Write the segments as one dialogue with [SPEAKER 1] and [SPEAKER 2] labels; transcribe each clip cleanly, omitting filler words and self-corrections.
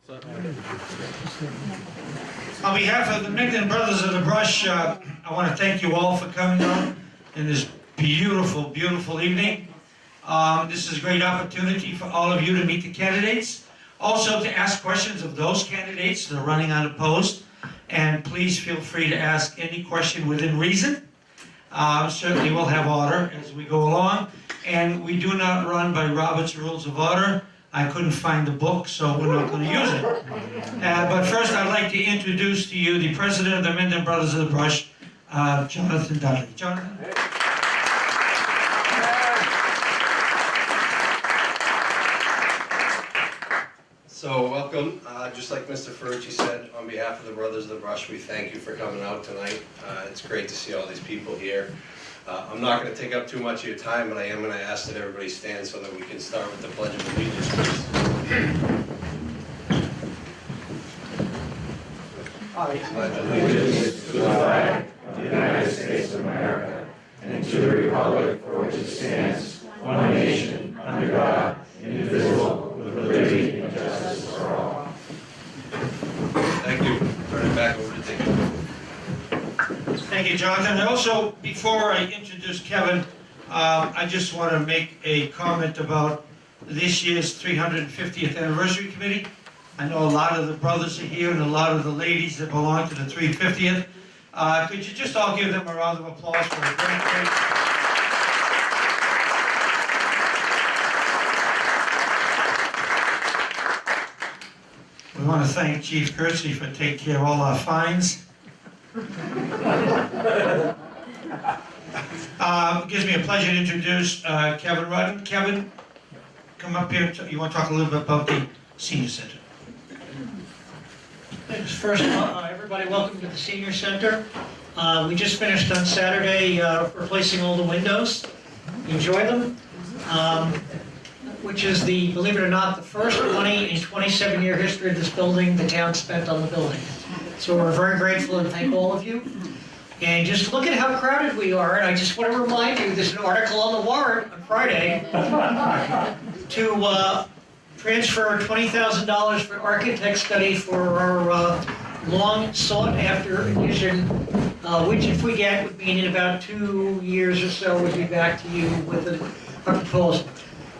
[SPEAKER 1] On behalf of the Mendon Brothers of the Brush, I want to thank you all for coming out in this beautiful, beautiful evening. This is a great opportunity for all of you to meet the candidates. Also to ask questions of those candidates that are running unopposed. And please feel free to ask any question within reason. Certainly we'll have order as we go along. And we do not run by Robert's Rules of Order. I couldn't find the book, so we're not going to use it. But first, I'd like to introduce to you the president of the Mendon Brothers of the Brush, Jonathan Dudley. Jonathan?
[SPEAKER 2] So, welcome. Just like Mr. Ferrucci said, on behalf of the Brothers of the Brush, we thank you for coming out tonight. It's great to see all these people here. I'm not going to take up too much of your time, but I am going to ask that everybody stand so that we can start with the Pledge of Allegiance, please.
[SPEAKER 3] Pledge allegiance to the flag of the United States of America and to the republic for which it stands, one nation, under God, indivisible, with liberty and justice for all.
[SPEAKER 2] Thank you. Turn it back over to Dick.
[SPEAKER 1] Thank you, Jonathan. And also, before I introduce Kevin, I just want to make a comment about this year's 350th Anniversary Committee. I know a lot of the brothers are here and a lot of the ladies that belong to the 350th. Could you just all give them a round of applause for a great. We want to thank Chief Kersey for taking care of all our fines. It gives me a pleasure to introduce Kevin Rudden. Kevin, come up here. You want to talk a little bit about the Senior Center?
[SPEAKER 4] Thanks. First, everybody, welcome to the Senior Center. We just finished on Saturday replacing all the windows. Enjoy them. Which is the, believe it or not, the first money in 27-year history of this building the town spent on the building. So we're very grateful and thank all of you. And just look at how crowded we are. And I just want to remind you, there's an article on the warrant on Friday to transfer $20,000 for architect study for our long sought after addition, which if we get would mean in about 2 years or so we'll be back to you with a proposal.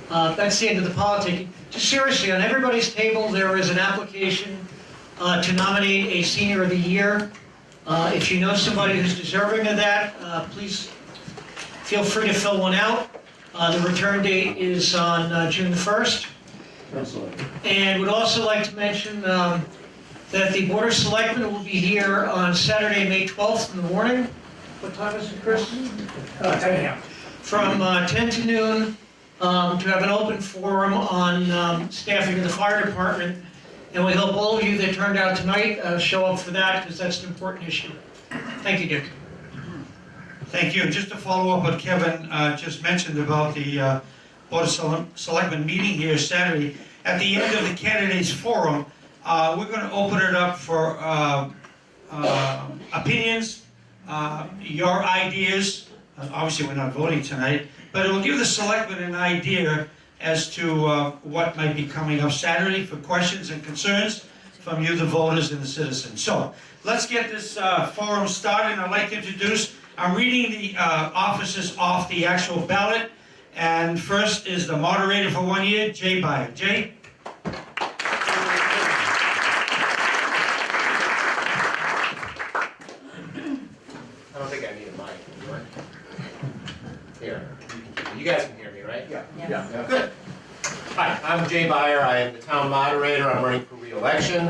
[SPEAKER 4] That's the end of the politic. Just seriously, on everybody's table there is an application to nominate a Senior of the Year. If you know somebody who's deserving of that, please feel free to fill one out. The return date is on June the 1st. And would also like to mention that the Board of Selectmen will be here on Saturday, May 12th in the morning. What time is it, Chris? 10 a.m. From 10 to noon to have an open forum on staffing of the fire department. And we hope all of you that turned out tonight show up for that, because that's an important issue. Thank you, Dick.
[SPEAKER 1] Thank you. Just to follow up what Kevin just mentioned about the Board of Selectmen meeting here Saturday, at the end of the candidates forum, we're going to open it up for opinions, your ideas. Obviously, we're not voting tonight, but it will give the selectmen an idea as to what might be coming up Saturday for questions and concerns from you, the voters and the citizens. So let's get this forum started. I'd like to introduce, I'm reading the officers off the actual ballot. And first is the moderator for 1 year, Jay Byer. Jay?
[SPEAKER 5] I don't think I need a mic. Do I? Here. You guys can hear me, right? Yeah. Good. Hi, I'm Jay Byer. I am the town moderator. I'm running for re-election.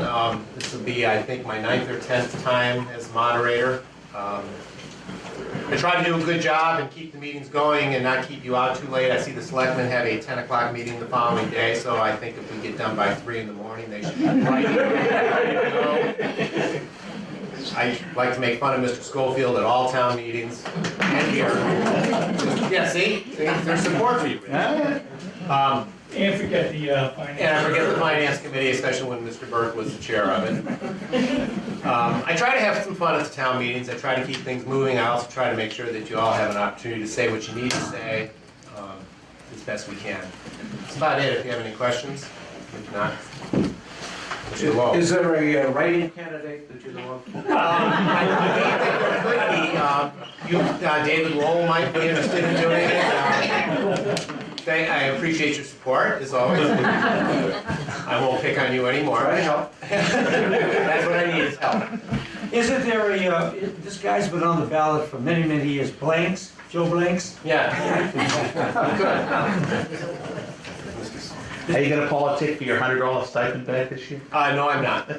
[SPEAKER 5] This will be, I think, my 9th or 10th time as moderator. I try to do a good job and keep the meetings going and not keep you out too late. I see the selectmen have a 10 o'clock meeting the following day, so I think if we get done by 3 in the morning, they should be right. I like to make fun of Mr. Schofield at all town meetings and here. Yeah, see? There's support for you.
[SPEAKER 4] And forget the finance.
[SPEAKER 5] And I forget the finance committee, especially when Mr. Burke was the chair of it. I try to have some fun at the town meetings. I try to keep things moving. I also try to make sure that you all have an opportunity to say what you need to say as best we can. That's about it. If you have any questions, if not. to the vote.
[SPEAKER 3] Is there a write-in candidate that you know of?
[SPEAKER 5] I believe that there could be. David Lowell might be interested in doing it. I appreciate your support, as always. I won't pick on you anymore.
[SPEAKER 3] Try to help.
[SPEAKER 5] That's what I need is help.
[SPEAKER 1] Isn't there this guy's been on the ballot for many, many years, Blanks, Joe Blanks?
[SPEAKER 5] Yeah.
[SPEAKER 3] Are you gonna politic for your $100 stipend back this year?
[SPEAKER 5] No, I'm not.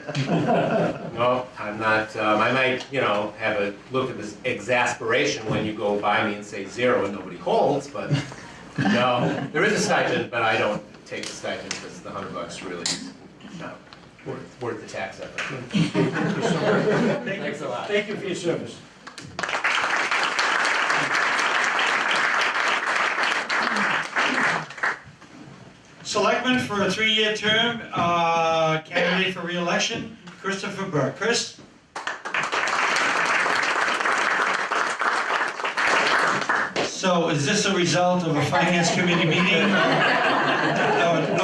[SPEAKER 5] No, I'm not. I might, have a look at this exasperation when you go by me and say 0 and nobody holds, but no. There is a stipend, but I don't take the stipend because the $100 really is not worth the tax effort. Thanks a lot.
[SPEAKER 1] Thank you for your service. Selectman for a 3-year term, candidate for re-election, Christopher Burke. Chris? So is this a result of a finance committee meeting?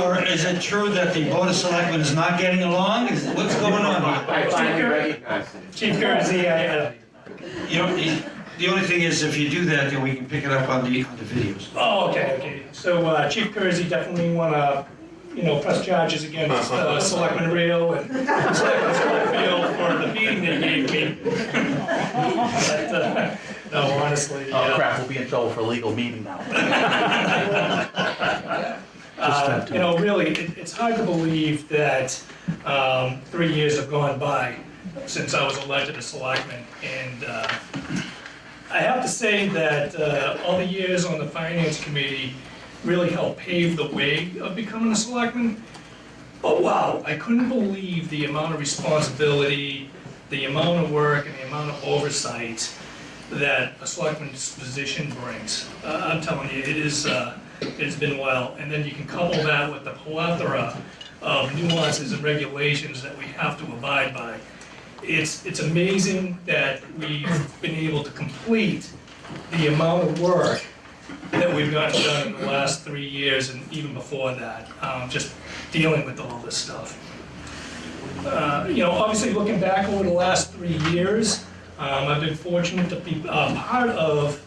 [SPEAKER 1] Or is it true that the board of selectmen is not getting along? What's going on here?
[SPEAKER 5] I finally recognize it.
[SPEAKER 6] Chief Kersey,
[SPEAKER 1] The only thing is, if you do that, then we can pick it up on the videos.
[SPEAKER 6] oh, okay. So Chief Kersey definitely want to, press charges against Selectman Reel and Selectman Schofield for the beating they gave me. But, no, honestly.
[SPEAKER 3] Oh crap, we'll be in trouble for a legal meeting now.
[SPEAKER 6] Really, it's hard to believe that 3 years have gone by since I was elected a selectman, and I have to say that all the years on the finance committee really helped pave the way of becoming a selectman. But wow, I couldn't believe the amount of responsibility, the amount of work, and the amount of oversight that a selectman's position brings. I'm telling you, it's been well. And then you can couple that with the plethora of nuances and regulations that we have to abide by. It's amazing that we've been able to complete the amount of work that we've gotten done in the last 3 years and even before that, just dealing with all this stuff. Obviously looking back over the last 3 years, I've been fortunate to be part of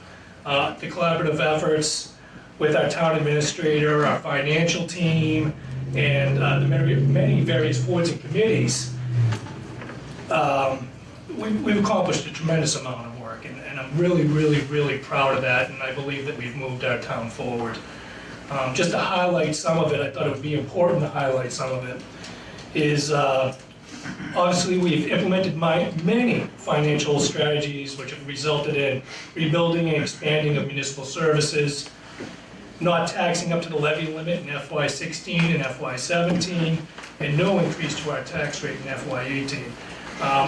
[SPEAKER 6] the collaborative efforts with our town administrator, our financial team, and the many various boards and committees. We've accomplished a tremendous amount of work, and I'm really, really, really proud of that, and I believe that we've moved our town forward. Just to highlight some of it, I thought it would be important to highlight some of it, is obviously we've implemented many financial strategies which have resulted in rebuilding and expanding of municipal services, not taxing up to the levy limit in FY16 and FY17, and no increase to our tax rate in FY18.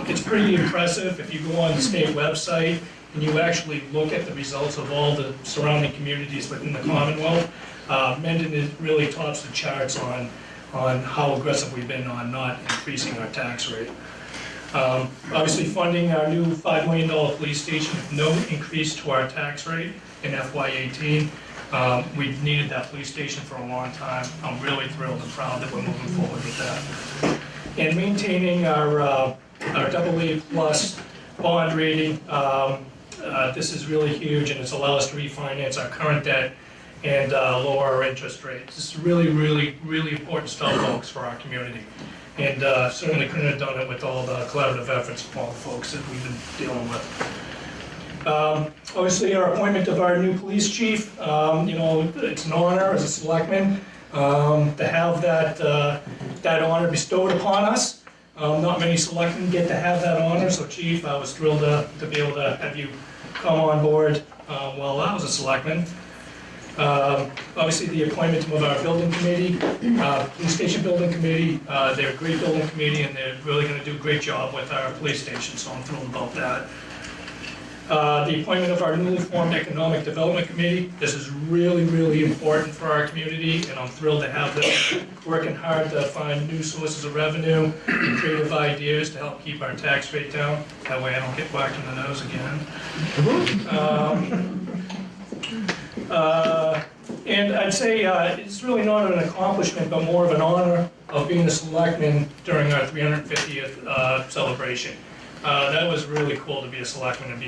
[SPEAKER 6] It's pretty impressive if you go on the state website and you actually look at the results of all the surrounding communities within the Commonwealth. Mendon really tops the charts on how aggressive we've been on not increasing our tax rate. Obviously funding our new $5 million police station with no increase to our tax rate in FY18. We've needed that police station for a long time. I'm really thrilled and proud that we're moving forward with that. And maintaining our AA+ bond rating. This is really huge, and it's allowed us to refinance our current debt and lower our interest rates. This is really, really, really important stuff, folks, for our community. And certainly couldn't have done it with all the collaborative efforts of all the folks that we've been dealing with. Obviously, our appointment of our new police chief, it's an honor as a selectman to have that honor bestowed upon us. Not many selectmen get to have that honor, so Chief, I was thrilled to be able to have you come on board while I was a selectman. Obviously, the appointment of our building committee, police station building committee, they're a great building committee and they're really going to do a great job with our police station, so I'm thrilled about that. The appointment of our newly formed Economic Development Committee. This is really, really important for our community, and I'm thrilled to have them working hard to find new sources of revenue and creative ideas to help keep our tax rate down. That way I don't get whacked in the nose again. And I'd say it's really not an accomplishment, but more of an honor of being a selectman during our 350th celebration. That was really cool to be a selectman and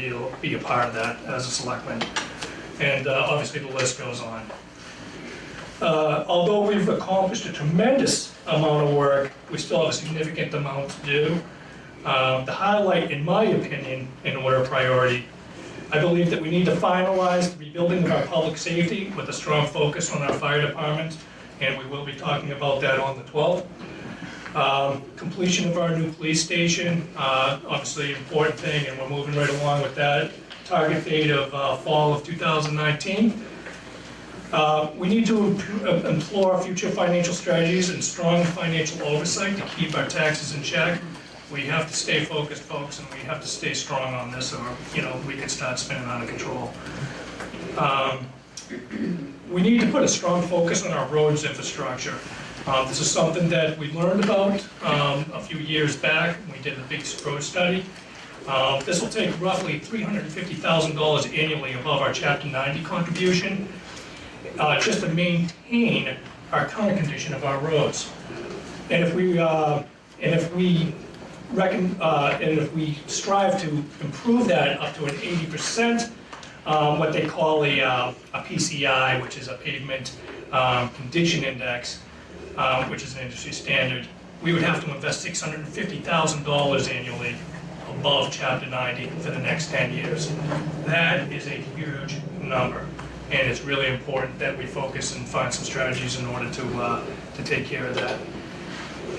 [SPEAKER 6] be a part of that as a selectman. And obviously the list goes on. Although we've accomplished a tremendous amount of work, we still have a significant amount to do. The highlight, in my opinion, in order of priority, I believe that we need to finalize the rebuilding of our public safety with a strong focus on our fire department, and we will be talking about that on the 12th. Completion of our new police station, obviously an important thing, and we're moving right along with that. Target date of fall of 2019. We need to explore future financial strategies and strong financial oversight to keep our taxes in check. We have to stay focused, folks, and we have to stay strong on this, or we could start spinning out of control. We need to put a strong focus on our roads infrastructure. This is something that we learned about a few years back. We did a big road study. This will take roughly $350,000 annually above our Chapter 90 contribution, just to maintain our current condition of our roads. And if we strive to improve that up to an 80%, what they call a PCI, which is a pavement condition index, which is an industry standard, we would have to invest $650,000 annually above Chapter 90 for the next 10 years. That is a huge number, and it's really important that we focus and find some strategies in order to take care of that.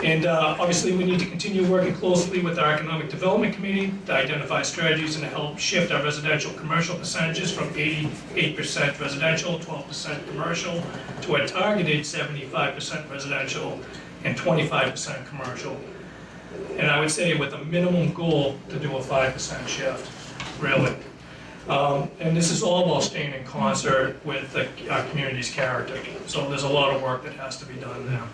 [SPEAKER 6] And obviously, we need to continue working closely with our Economic Development Committee to identify strategies and to help shift our residential commercial percentages from 88% residential, 12% commercial, to a targeted 75% residential and 25% commercial. And I would say with a minimum goal to do a 5% shift, really. And this is all while staying in concert with our community's character. So there's a lot of work that has to be done there.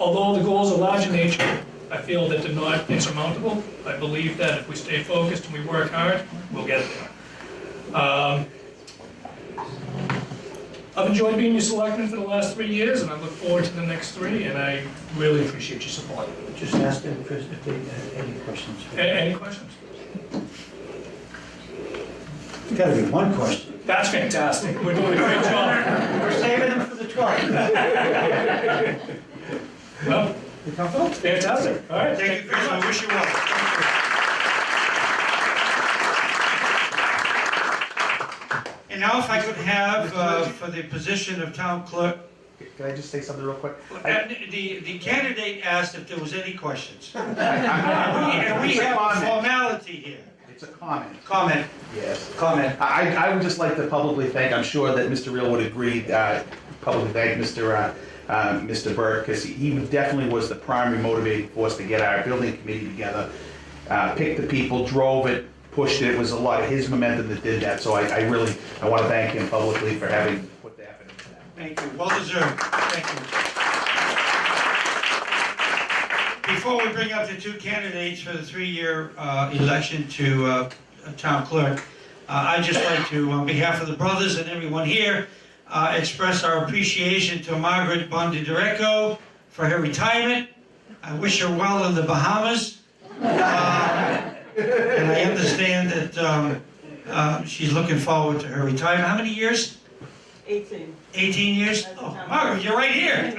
[SPEAKER 6] Although the goals are large in nature, I feel that they're not insurmountable. I believe that if we stay focused and we work hard, we'll get there. I've enjoyed being your selectman for the last 3 years, and I look forward to the next 3, and I really appreciate your support.
[SPEAKER 3] Just ask them if they have any questions.
[SPEAKER 6] Any questions?
[SPEAKER 3] There's got to be one question.
[SPEAKER 6] That's fantastic. We're doing a great job.
[SPEAKER 4] We're saving them for the 12th.
[SPEAKER 6] Well, fantastic. All right.
[SPEAKER 1] Thank you, Chris. I wish you well. And now if I could have, for the position of town clerk,
[SPEAKER 7] Can I just say something real quick?
[SPEAKER 1] the candidate asked if there was any questions. And we have a formality here.
[SPEAKER 7] It's a comment.
[SPEAKER 1] Comment.
[SPEAKER 7] Yes.
[SPEAKER 1] Comment.
[SPEAKER 7] I would just like to publicly thank, I'm sure that Mr. Reel would agree, publicly thank Mr. Burke, because he definitely was the primary motivating force to get our building committee together. Picked the people, drove it, pushed it. It was a lot of his momentum that did that. So I want to thank him publicly for having put the effort into that.
[SPEAKER 1] Thank you. Well deserved. Thank you. Before we bring up the 2 candidates for the 3-year election to town clerk, I'd just like to, on behalf of the brothers and everyone here, express our appreciation to Margaret Bondidirecco for her retirement. I wish her well in the Bahamas. And I understand that she's looking forward to her retirement. How many years?
[SPEAKER 8] 18.
[SPEAKER 1] 18 years? Oh, Margaret, you're right here.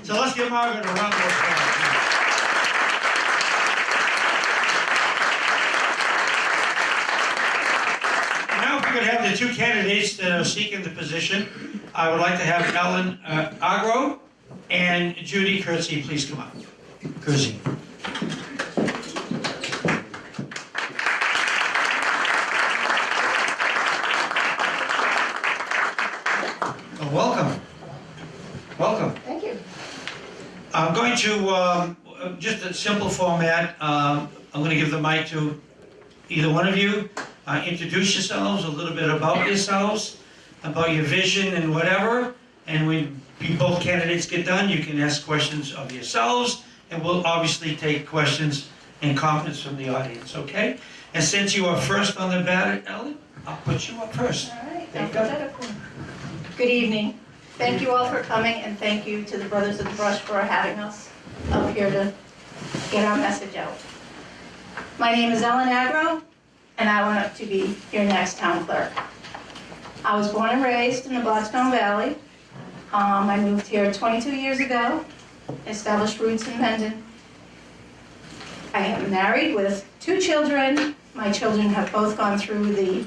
[SPEAKER 1] So let's give Margaret a round of applause. Now if we could have the 2 candidates that are seeking the position, I would like to have Ellen Agro and Judy Kersey please come up. Kersey. Welcome. Welcome.
[SPEAKER 8] Thank you.
[SPEAKER 1] I'm going to, just a simple format, I'm going to give the mic to either one of you. Introduce yourselves, a little bit about yourselves, about your vision and whatever. And when both candidates get done, you can ask questions of yourselves, and we'll obviously take questions and comments from the audience, okay? And since you are first on the ballot, Ellen, I'll put you up first.
[SPEAKER 8] All right,
[SPEAKER 1] There you go.
[SPEAKER 8] alphabetical. Good evening. Thank you all for coming, and thank you to the Brothers of the Brush for having us up here to get our message out. My name is Ellen Agro, and I want to be your next town clerk. I was born and raised in the Blackstone Valley. I moved here 22 years ago, established roots in Mendon. I am married with 2 children. My children have both gone through the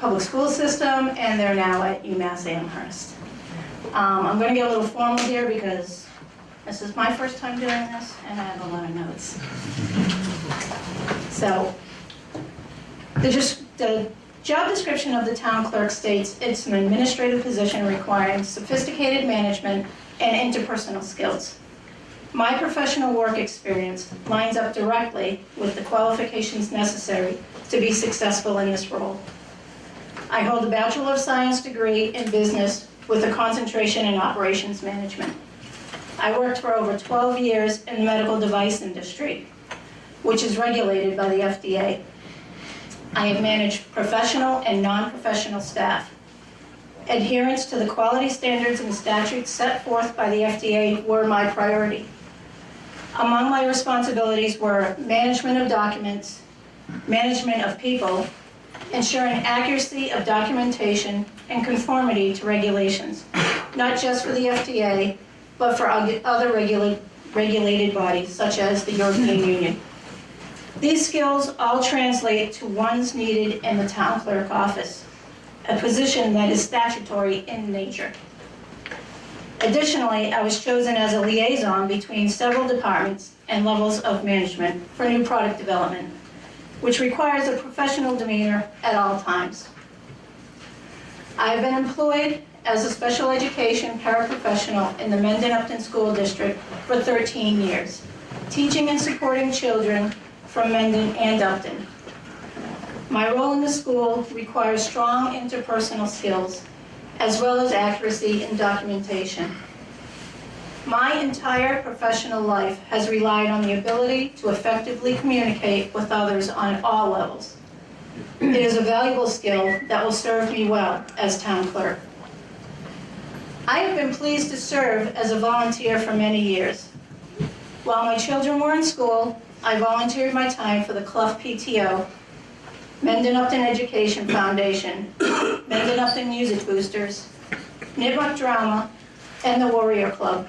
[SPEAKER 8] public school system, and they're now at UMass Amherst. I'm going to get a little formal here because this is my first time doing this, and I have a lot of notes. So, the job description of the town clerk states it's an administrative position requiring sophisticated management and interpersonal skills. My professional work experience lines up directly with the qualifications necessary to be successful in this role. I hold a Bachelor of Science degree in business with a concentration in operations management. I worked for over 12 years in the medical device industry, which is regulated by the FDA. I have managed professional and non-professional staff. Adherence to the quality standards and statutes set forth by the FDA were my priority. Among my responsibilities were management of documents, management of people, ensuring accuracy of documentation and conformity to regulations, not just for the FDA, but for other regulated bodies, such as the European Union. These skills all translate to ones needed in the town clerk office, a position that is statutory in nature. Additionally, I was chosen as a liaison between several departments and levels of management for new product development, which requires a professional demeanor at all times. I have been employed as a special education paraprofessional in the Mendon Upton School District for 13 years, teaching and supporting children from Mendon and Upton. My role in the school requires strong interpersonal skills, as well as accuracy in documentation. My entire professional life has relied on the ability to effectively communicate with others on all levels. It is a valuable skill that will serve me well as town clerk. I have been pleased to serve as a volunteer for many years. While my children were in school, I volunteered my time for the Clough PTO, Mendon Upton Education Foundation, Mendon Upton Music Boosters, Nipmuc Drama, and the Warrior Club.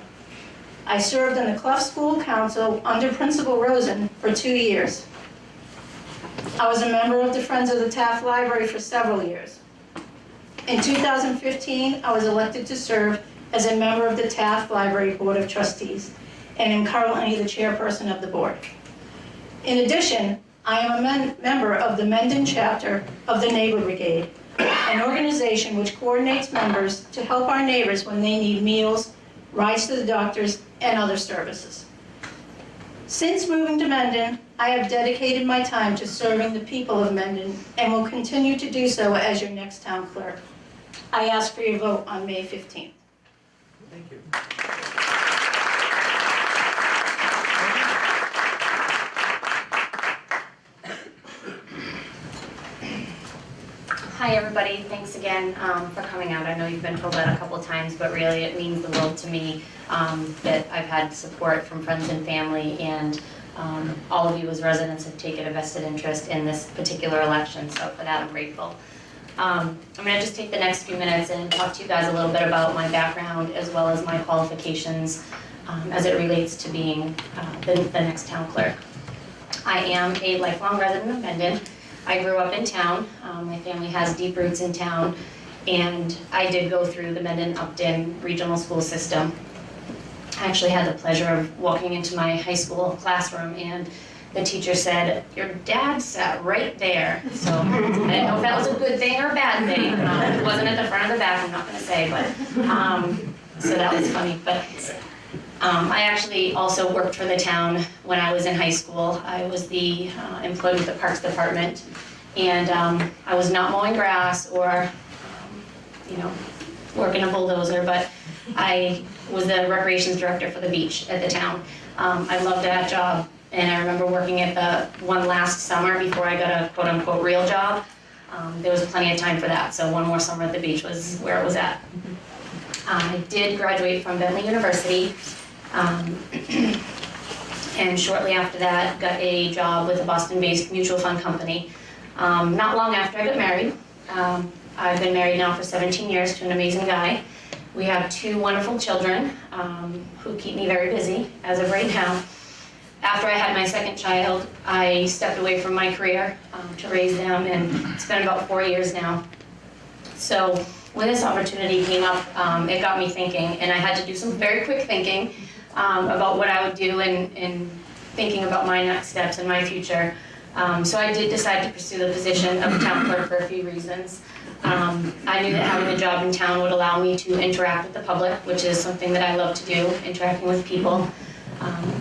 [SPEAKER 8] I served on the Clough School Council under Principal Rosen for 2 years. I was a member of the Friends of the Taft Library for several years. In 2015, I was elected to serve as a member of the Taft Library Board of Trustees, and am currently the chairperson of the board. In addition, I am a member of the Mendon chapter of the Neighbor Brigade, an organization which coordinates members to help our neighbors when they need meals, rides to the doctors, and other services. Since moving to Mendon, I have dedicated my time to serving the people of Mendon and will continue to do so as your next town clerk. I ask for your vote on May 15th.
[SPEAKER 5] Thank you.
[SPEAKER 9] Hi everybody, thanks again for coming out. I know you've been told that a couple times, but really it means the world to me that I've had support from friends and family, and all of you as residents have taken a vested interest in this particular election, so for that I'm grateful. I'm going to just take the next few minutes and talk to you guys a little bit about my background as well as my qualifications as it relates to being the next town clerk. I am a lifelong resident of Mendon. I grew up in town. My family has deep roots in town, and I did go through the Mendon-Upton regional school system. I actually had the pleasure of walking into my high school classroom, and the teacher said, "Your dad sat right there." So I didn't know if that was a good thing or a bad thing. It wasn't at the front or the back, I'm not going to say, but so that was funny. But I actually also worked for the town when I was in high school. I was the employee with the Parks Department, and I was not mowing grass or, working a bulldozer, but I was the recreations director for the beach at the town. I loved that job, and I remember working at the one last summer before I got a quote-unquote real job. there was plenty of time for that. So one more summer at the beach was where it was at. I did graduate from Bentley University, and shortly after that got a job with a Boston-based mutual fund company. Not long after I got married. I've been married now for 17 years to an amazing guy. We have 2 wonderful children who keep me very busy as of right now. After I had my second child, I stepped away from my career to raise them, and it's been about 4 years now. So when this opportunity came up, it got me thinking, and I had to do some very quick thinking about what I would do and thinking about my next steps and my future. So I did decide to pursue the position of town clerk for a few reasons. I knew that having a job in town would allow me to interact with the public, which is something that I love to do, interacting with people.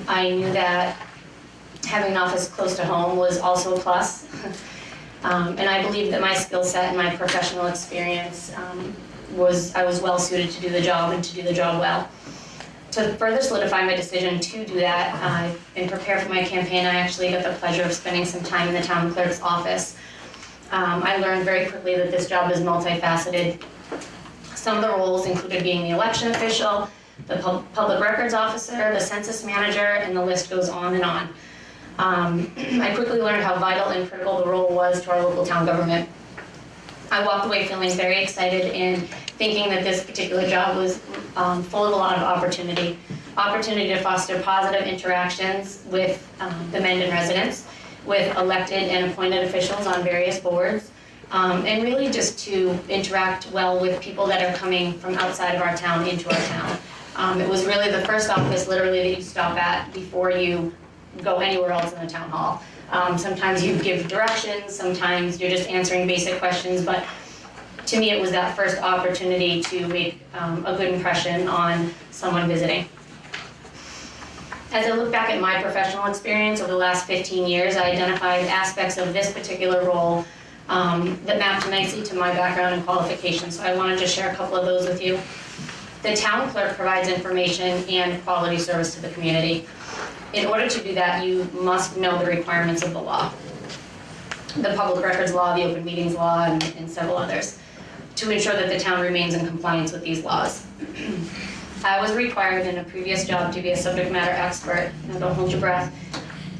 [SPEAKER 9] I knew that having an office close to home was also a plus. And I believe that my skill set and my professional experience I was well suited to do the job and to do the job well. To further solidify my decision to do that and prepare for my campaign, I actually got the pleasure of spending some time in the town clerk's office. I learned very quickly that this job is multifaceted. Some of the roles included being the election official, the public records officer, the census manager, and the list goes on and on. I quickly learned how vital and critical the role was to our local town government. I walked away feeling very excited and thinking that this particular job was full of a lot of opportunity to foster positive interactions with the Mendon residents, with elected and appointed officials on various boards, and really just to interact well with people that are coming from outside of our town into our town. It was really the first office literally that you stop at before you go anywhere else in the town hall. Sometimes you give directions, sometimes you're just answering basic questions, but to me it was that first opportunity to make a good impression on someone visiting. As I look back at my professional experience over the last 15 years, I identified aspects of this particular role that mapped nicely to my background and qualifications, so I wanted to share a couple of those with you. The town clerk provides information and quality service to the community. In order to do that, you must know the requirements of the law. The public records law, the open meetings law, and several others, to ensure that the town remains in compliance with these laws. I was required in a previous job to be a subject matter expert, now don't hold your breath,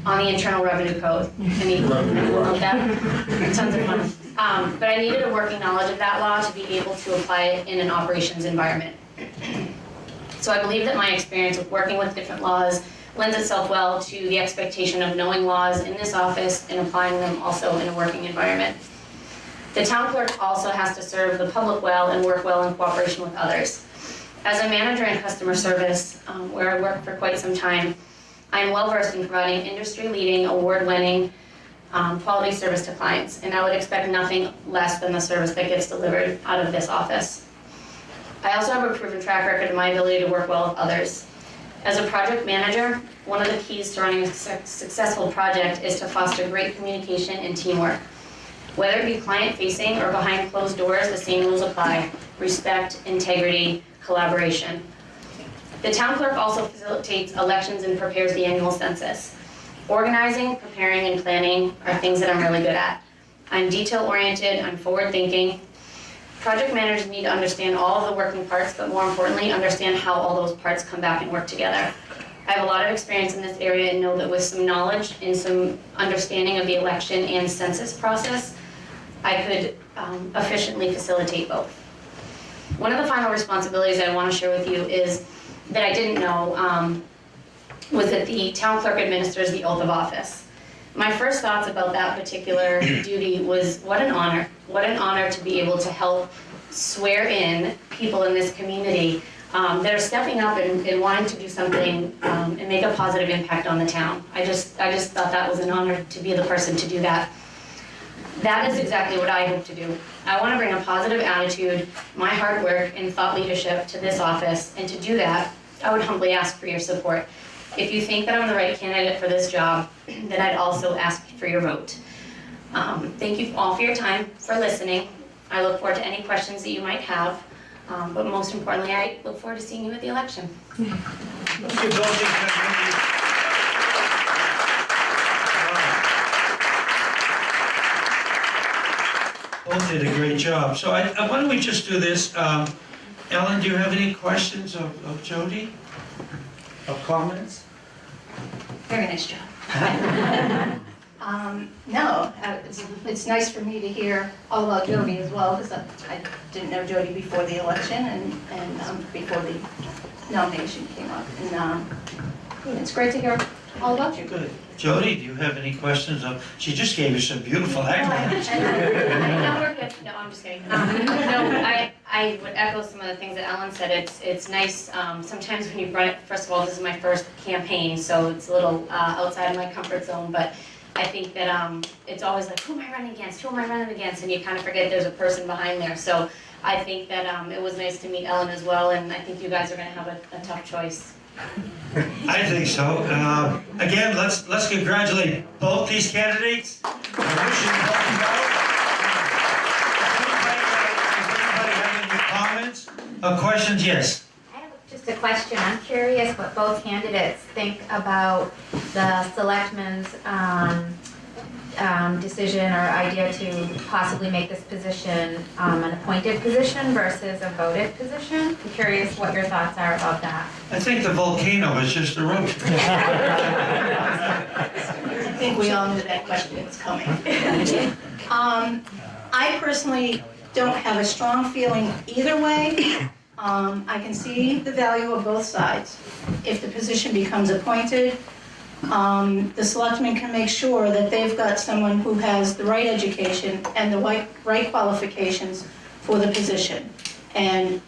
[SPEAKER 9] on the Internal Revenue Code. Any people love that? Tons of fun. But I needed a working knowledge of that law to be able to apply it in an operations environment. So I believe that my experience with working with different laws lends itself well to the expectation of knowing laws in this office and applying them also in a working environment. The town clerk also has to serve the public well and work well in cooperation with others. As a manager in customer service, where I worked for quite some time, I am well versed in providing industry-leading, award-winning quality service to clients, and I would expect nothing less than the service that gets delivered out of this office. I also have a proven track record of my ability to work well with others. As a project manager, one of the keys to running a successful project is to foster great communication and teamwork. Whether it be client-facing or behind closed doors, the same rules apply: respect, integrity, collaboration. The town clerk also facilitates elections and prepares the annual census. Organizing, preparing, and planning are things that I'm really good at. I'm detail-oriented, I'm forward-thinking. Project managers need to understand all of the working parts, but more importantly, understand how all those parts come back and work together. I have a lot of experience in this area and know that with some knowledge and some understanding of the election and census process, I could efficiently facilitate both. One of the final responsibilities I want to share with you is that I didn't know was that the town clerk administers the oath of office. My first thoughts about that particular duty was what an honor to be able to help swear in people in this community that are stepping up and wanting to do something and make a positive impact on the town. I just thought that was an honor to be the person to do that. That is exactly what I hope to do. I want to bring a positive attitude, my hard work, and thought leadership to this office, and to do that, I would humbly ask for your support. If you think that I'm the right candidate for this job, then I'd also ask for your vote. Thank you all for your time, for listening. I look forward to any questions that you might have, but most importantly, I look forward to seeing you at the election.
[SPEAKER 1] Both did a great job. So why don't we just do this? Ellen, do you have any questions of Jody? Of comments?
[SPEAKER 8] Very nice job. No, it's nice for me to hear all about Jody as well, because I didn't know Jody before the election and before the nomination came up. And it's great to hear all about you.
[SPEAKER 1] Good. Jody, do you have any questions? She just gave you some beautiful accolades.
[SPEAKER 9] No, we're good. No, I'm just kidding. No, I would echo some of the things that Ellen said. It's nice, sometimes when you run it, first of all, this is my first campaign, so it's a little outside of my comfort zone, but I think that it's always like, who am I running against? Who am I running against? And you kind of forget there's a person behind there. So I think that it was nice to meet Ellen as well, and I think you guys are going to have a tough choice.
[SPEAKER 1] I think so. Again, let's congratulate both these candidates. I wish you both well. Does anybody have any comments or questions? Yes.
[SPEAKER 10] I have just a question. I'm curious what both candidates think about the selectmen's decision or idea to possibly make this position an appointed position versus a voted position. I'm curious what your thoughts are about that.
[SPEAKER 1] I think the volcano is just erupted.
[SPEAKER 8] I think we all knew that question was coming. I personally don't have a strong feeling either way. I can see the value of both sides. If the position becomes appointed, the selectmen can make sure that they've got someone who has the right education and the right qualifications for the position. And,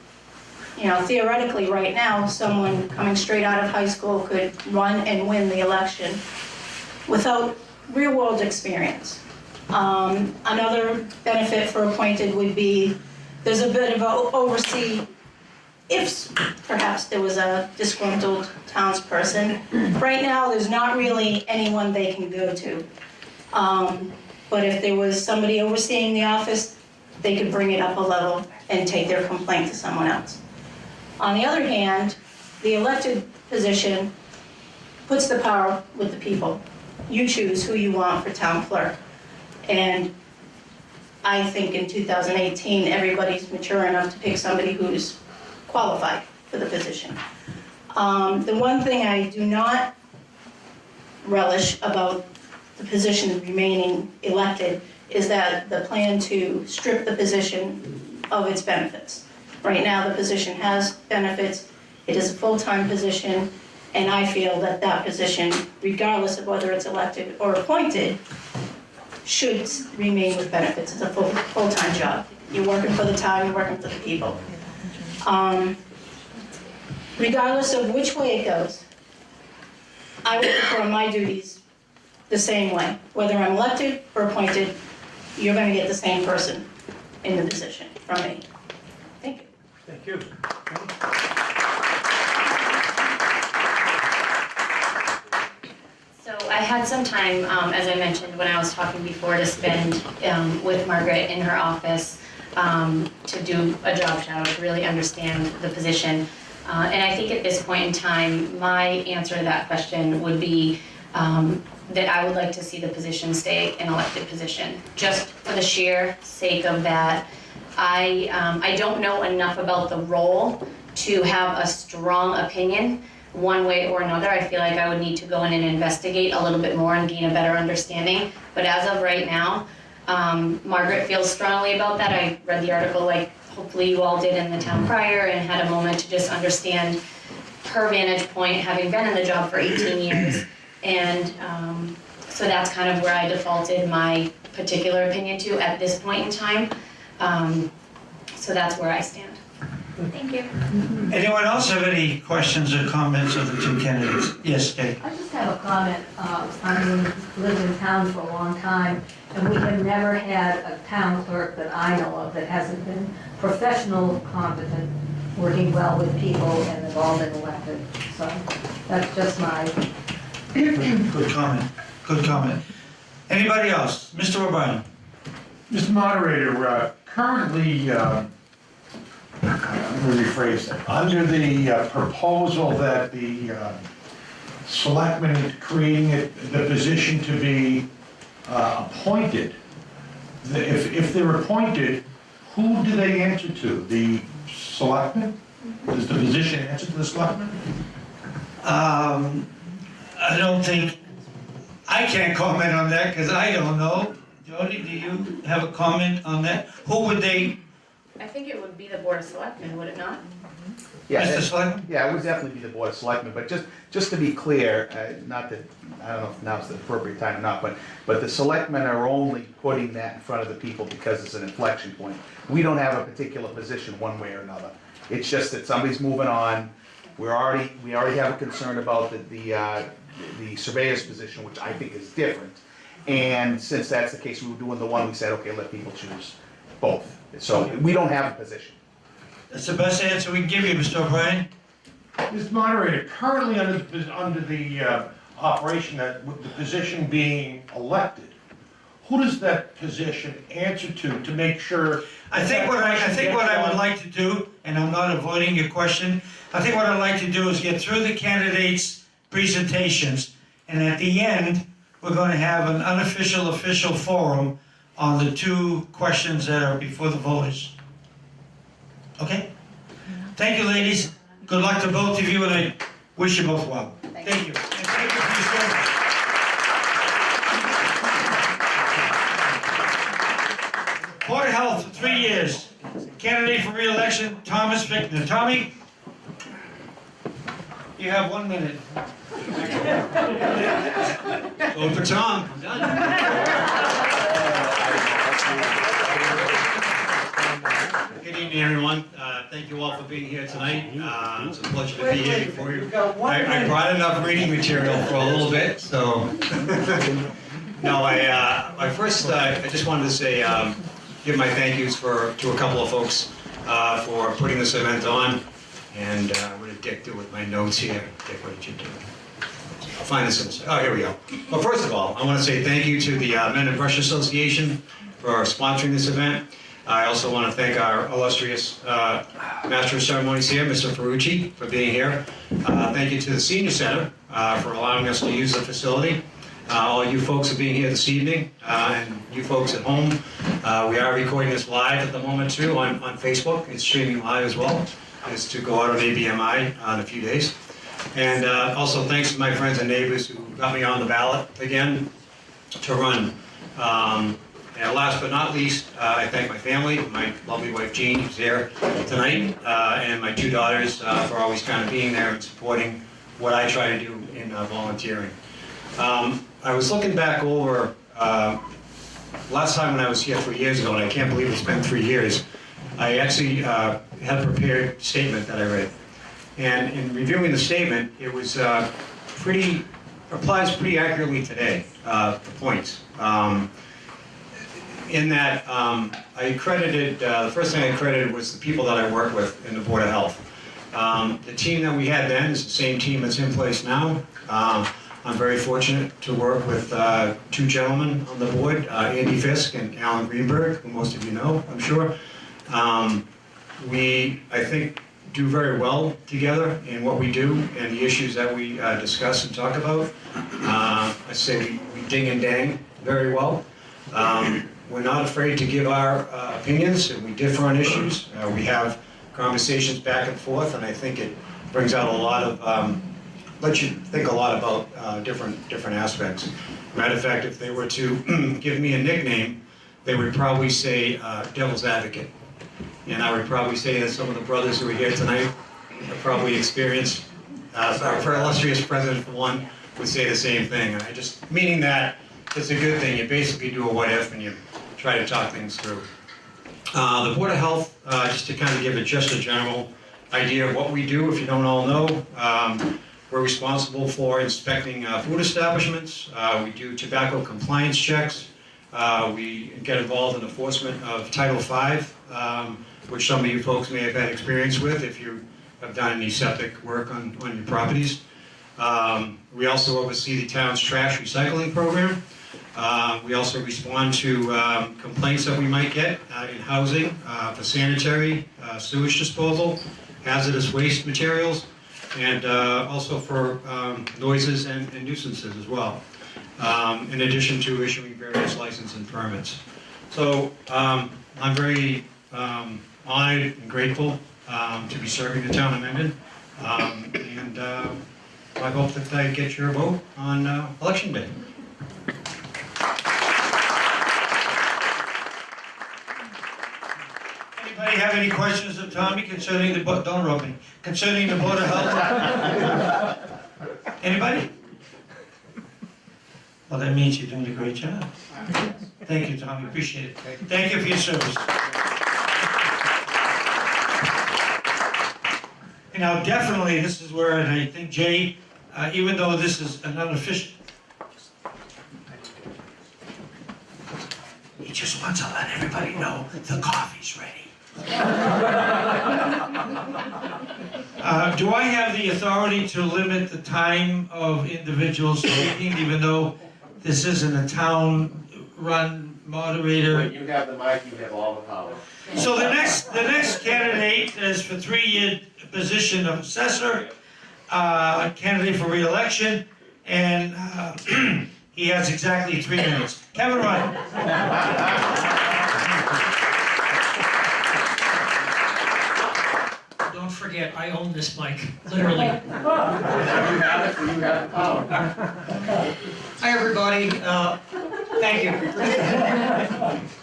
[SPEAKER 8] you know, theoretically right now, someone coming straight out of high school could run and win the election without real-world experience. Another benefit for appointed would be there's a bit of oversee if perhaps there was a disgruntled townsperson. Right now, there's not really anyone they can go to. But if there was somebody overseeing the office, they could bring it up a level and take their complaint to someone else. On the other hand, the elected position puts the power with the people. You choose who you want for town clerk. And I think in 2018, everybody's mature enough to pick somebody who's qualified for the position. The one thing I do not relish about the position remaining elected is that the plan to strip the position of its benefits. Right now, the position has benefits. It is a full-time position, and I feel that that position, regardless of whether it's elected or appointed, should remain with benefits. It's a full-time job. You're working for the town, you're working for the people. Regardless of which way it goes, I will perform my duties the same way. Whether I'm elected or appointed, you're going to get the same person in the position from me. Thank you.
[SPEAKER 1] Thank you.
[SPEAKER 9] So I had some time, as I mentioned when I was talking before, to spend with Margaret in her office to do a job shadow, to really understand the position. And I think at this point in time, my answer to that question would be that I would like to see the position stay an elected position, just for the sheer sake of that. I don't know enough about the role to have a strong opinion one way or another. I feel like I would need to go in and investigate a little bit more and gain a better understanding. But as of right now, Margaret feels strongly about that. I read the article like hopefully you all did in the town crier and had a moment to just understand her vantage point, having been in the job for 18 years. And so that's kind of where I defaulted my particular opinion to at this point in time. So that's where I stand.
[SPEAKER 10] Thank you.
[SPEAKER 1] Anyone else have any questions or comments of the two candidates? Yes, Kate.
[SPEAKER 11] I just have a comment. I've lived in town for a long time, and we have never had a town clerk that I know of that hasn't been professional, competent, working well with people, and have all been elected. So that's just my...
[SPEAKER 1] Good comment. Good comment. Anybody else? Mr. O'Brien.
[SPEAKER 3] Mr. Moderator, currently, let me rephrase that. Under the proposal that the selectmen is creating the position to be appointed, if they're appointed, who do they answer to? The selectmen? Does the position answer to the selectmen?
[SPEAKER 1] I don't think, I can't comment on that because I don't know. Jody, do you have a comment on that? Who would they,
[SPEAKER 9] I think it would be the Board of Selectmen, would it not?
[SPEAKER 7] Yeah,
[SPEAKER 1] Mr. Selectman?
[SPEAKER 7] yeah, it would definitely be the Board of Selectmen, but just to be clear, not that, I don't know if now's the appropriate time or not, but the selectmen are only putting that in front of the people because it's an inflection point. We don't have a particular position one way or another. It's just that somebody's moving on. We already have a concern about the surveyor's position, which I think is different. And since that's the case, we were doing the one, we said, okay, let people choose both. So we don't have a position.
[SPEAKER 1] That's the best answer we can give you, Mr. O'Brien.
[SPEAKER 3] Mr. Moderator, currently under the operation that with the position being elected, who does that position answer to make sure?
[SPEAKER 1] I think what I would like to do, and I'm not avoiding your question, I think what I'd like to do is get through the candidates' presentations, and at the end, we're going to have an unofficial, official forum on the two questions that are before the voters. Okay? Thank you, ladies. Good luck to both of you, and I wish you both well. Thank you. And thank you for your service. Board of Health for 3 years. Candidate for re-election, Thomas Fickner. Tommy, you have 1 minute.
[SPEAKER 12] Vote for Tom. I'm done. Good evening, everyone. Thank you all for being here tonight. It's a pleasure to be here before you. I brought enough reading material for a little bit, so. No, I just wanted to say, give my thank yous to a couple of folks for putting this event on. And what did Dick do with my notes here? Dick, what did you do? I'll find this. Oh, here we go. Well, first of all, I want to say thank you to the Mendon Brush Association for sponsoring this event. I also want to thank our illustrious Master of Ceremonies here, Mr. Ferrucci, for being here. Thank you to the Senior Center for allowing us to use the facility. All you folks for being here this evening, and you folks at home. We are recording this live at the moment too on Facebook. It's streaming live as well. It's to go out on ABMI in a few days. And also thanks to my friends and neighbors who got me on the ballot again to run. And last but not least, I thank my family, my lovely wife Jean, who's here tonight, and my two daughters for always kind of being there and supporting what I try to do in volunteering. I was looking back over last time when I was here 3 years ago, and I can't believe it's been 3 years. I actually had a prepared statement that I read. And in reviewing the statement, it was applies pretty accurately today, the points. In that, I credited, the first thing I credited was the people that I work with in the Board of Health. The team that we had then is the same team that's in place now. I'm very fortunate to work with two gentlemen on the board, Andy Fisk and Alan Greenberg, who most of you know, I'm sure. We, I think, do very well together in what we do and the issues that we discuss and talk about. I say we ding and dang very well. We're not afraid to give our opinions, and we differ on issues. We have conversations back and forth, and I think it brings out a lot of, lets you think a lot about different aspects. Matter of fact, if they were to give me a nickname, they would probably say Devil's Advocate. And I would probably say that some of the brothers who are here tonight have probably experienced, our illustrious president for one, would say the same thing. And meaning that it's a good thing. You basically do a what if and you try to talk things through. The Board of Health, just to kind of give it just a general idea of what we do, if you don't all know, we're responsible for inspecting food establishments. We do tobacco compliance checks. We get involved in enforcement of Title V, which some of you folks may have had experience with if you have done any septic work on your properties. We also oversee the town's trash recycling program. We also respond to complaints that we might get in housing for sanitary, sewage disposal, hazardous waste materials, and also for noises and nuisances as well, in addition to issuing various licenses and permits.
[SPEAKER 1] So I'm very honored and grateful to be serving the town of Mendon. And I hope that I get your vote on election day. Anybody have any questions of Tommy concerning the, don't rub me, concerning the Board of Health? Anybody? Well, that means you're doing a great job. Thank you, Tommy, appreciate it. Thank you for your service. And now, definitely, this is where, and I think Jay, even though this is an unofficial, he just wants to let everybody know the coffee's ready. Do I have the authority to limit the time of individuals speaking, even though this isn't a town-run moderator?
[SPEAKER 5] When you have the mic, you have all the power.
[SPEAKER 1] So the next candidate is for 3-year position of assessor, candidate for re-election, and he has exactly 3 minutes. Kevin Ryan.
[SPEAKER 4] Don't forget, I own this mic, literally.
[SPEAKER 5] You have it, you have the power.
[SPEAKER 4] Hi, everybody. Thank you.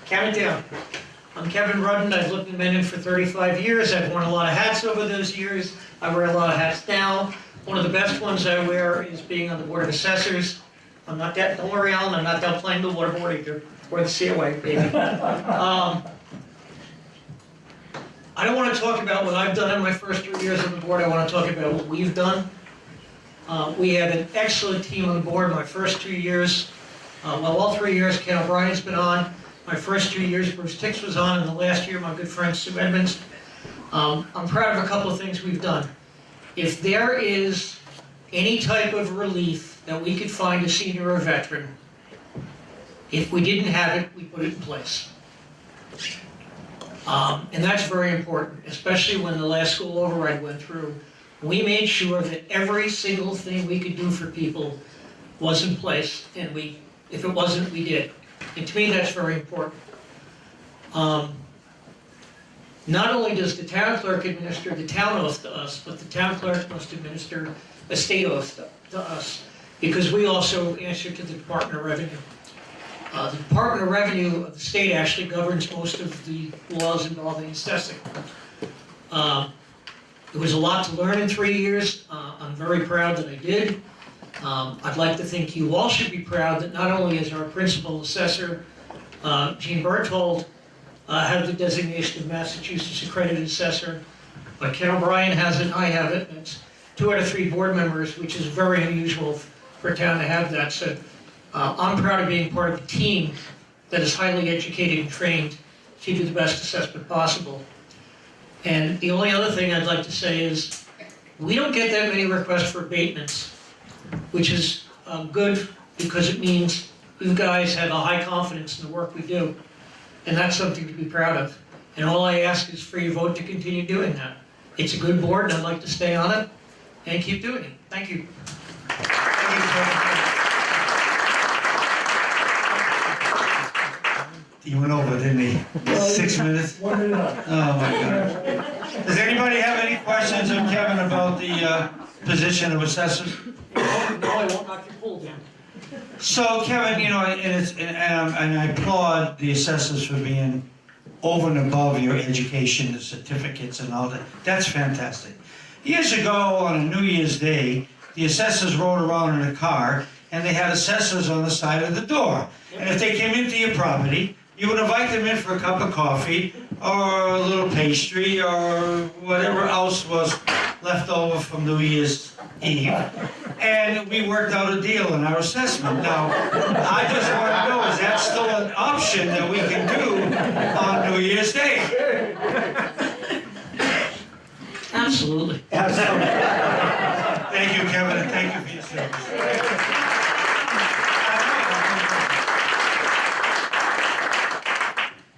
[SPEAKER 4] Count it down. I'm Kevin Rudden. I've lived in Mendon for 35 years. I've worn a lot of hats over those years. I wear a lot of hats now. One of the best ones I wear is being on the Board of Assessors. I'm not that, don't worry, Alan, I'm not done playing the water board either, or the COA, baby. I don't want to talk about what I've done in my first 3 years on the board. I want to talk about what we've done. We had an excellent team on the board my first 2 years. Well, all 3 years, Ken O'Brien's been on. My first 2 years, Bruce Tix was on, and the last year, my good friend Sue Edmonds. I'm proud of a couple of things we've done. If there is any type of relief that we could find a senior or veteran, if we didn't have it, we put it in place. And that's very important, especially when the last school override went through. We made sure that every single thing we could do for people was in place, and if it wasn't, we did. And to me, that's very important. Not only does the town clerk administer the town oath to us, but the town clerk must administer a state oath to us, because we also answer to the Department of Revenue. The Department of Revenue of the state actually governs most of the laws involving assessing. There was a lot to learn in 3 years. I'm very proud that I did. I'd like to think you all should be proud that not only is our principal assessor, Gene Berthold, have the designation of Massachusetts Accredited Assessor, but Ken O'Brien has it, I have it, and it's 2 out of 3 board members, which is very unusual for a town to have that. So I'm proud of being part of a team that is highly educated and trained to do the best assessment possible. And the only other thing I'd like to say is we don't get that many requests for abatements, which is good, because it means you guys have a high confidence in the work we do. And that's something to be proud of. And all I ask is for your vote to continue doing that. It's a good board, and I'd like to stay on it and keep doing it. Thank you.
[SPEAKER 1] He went over, didn't he? 6 minutes?
[SPEAKER 6] 1 minute.
[SPEAKER 1] Oh, my God. Does anybody have any questions of Kevin about the position of assessors?
[SPEAKER 4] No, I won't knock your pool down.
[SPEAKER 1] So, Kevin, you know, and I applaud the assessors for being over and above your education, the certificates and all that. That's fantastic. Years ago, on a New Year's Day, the assessors rode around in a car, and they had assessors on the side of the door. And if they came into your property, you would invite them in for a cup of coffee, or a little pastry, or whatever else was left over from New Year's Eve. And we worked out a deal in our assessment. Now, I just want to know, is that still an option that we can do on New Year's Day?
[SPEAKER 4] Absolutely.
[SPEAKER 1] Absolutely. Thank you, Kevin, and thank you for your service.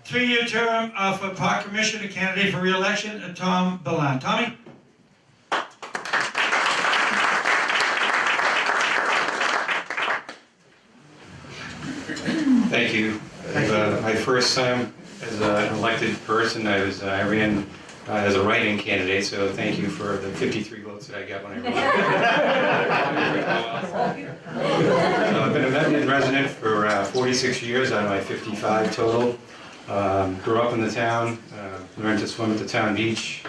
[SPEAKER 1] 3-year term for Park Commissioner, candidate for re-election, Tom Ballan. Tommy?
[SPEAKER 2] Thank you.
[SPEAKER 13] my first time as an elected person. I ran as a write-in candidate, so thank you for the 53 votes that I got when I ran. So I've been a Mendon resident for 46 years out of my 55 total. Grew up in the town, learned to swim at the town beach,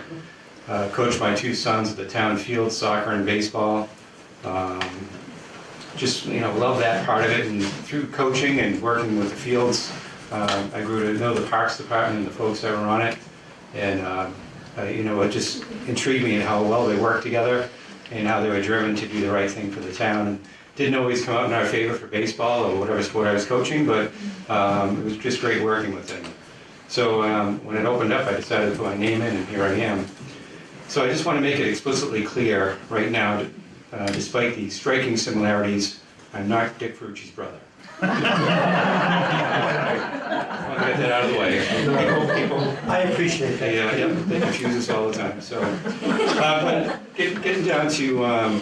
[SPEAKER 13] coached my 2 sons at the town field, soccer and baseball. Just, love that part of it, and through coaching and working with the fields, I grew to know the Parks Department and the folks that were on it, and it just intrigued me in how well they worked together and how they were driven to do the right thing for the town. And didn't always come out in our favor for baseball or whatever sport I was coaching, but it was just great working with them. So when it opened up, I decided to put my name in, and here I am. So I just want to make it explicitly clear right now, despite the striking similarities, I'm not Dick Ferrucci's brother. I want to get that out of the way. People,
[SPEAKER 3] I appreciate that.
[SPEAKER 13] they confuse us all the time. So, but getting down to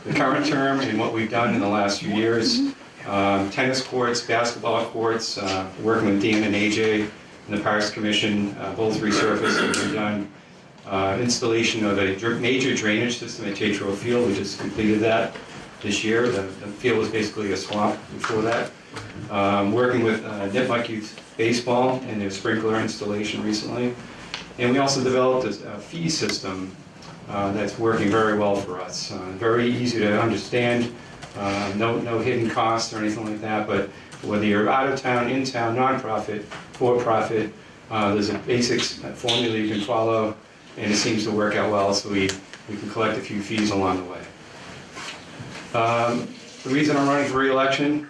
[SPEAKER 13] the current term and what we've done in the last few years, tennis courts, basketball courts, working with Dan and AJ and the Parks Commission, both resurfaced and we've done. Installation of a major drainage system at Tatro Field. We just completed that this year. The field was basically a swamp before that. Working with Nipmuc Youth Baseball and their sprinkler installation recently. And we also developed a fee system that's working very well for us. Very easy to understand, no hidden costs or anything like that, but whether you're out of town, in town, nonprofit, for-profit, there's a basic formula you can follow, and it seems to work out well, so we can collect a few fees along the way. The reason I'm running for re-election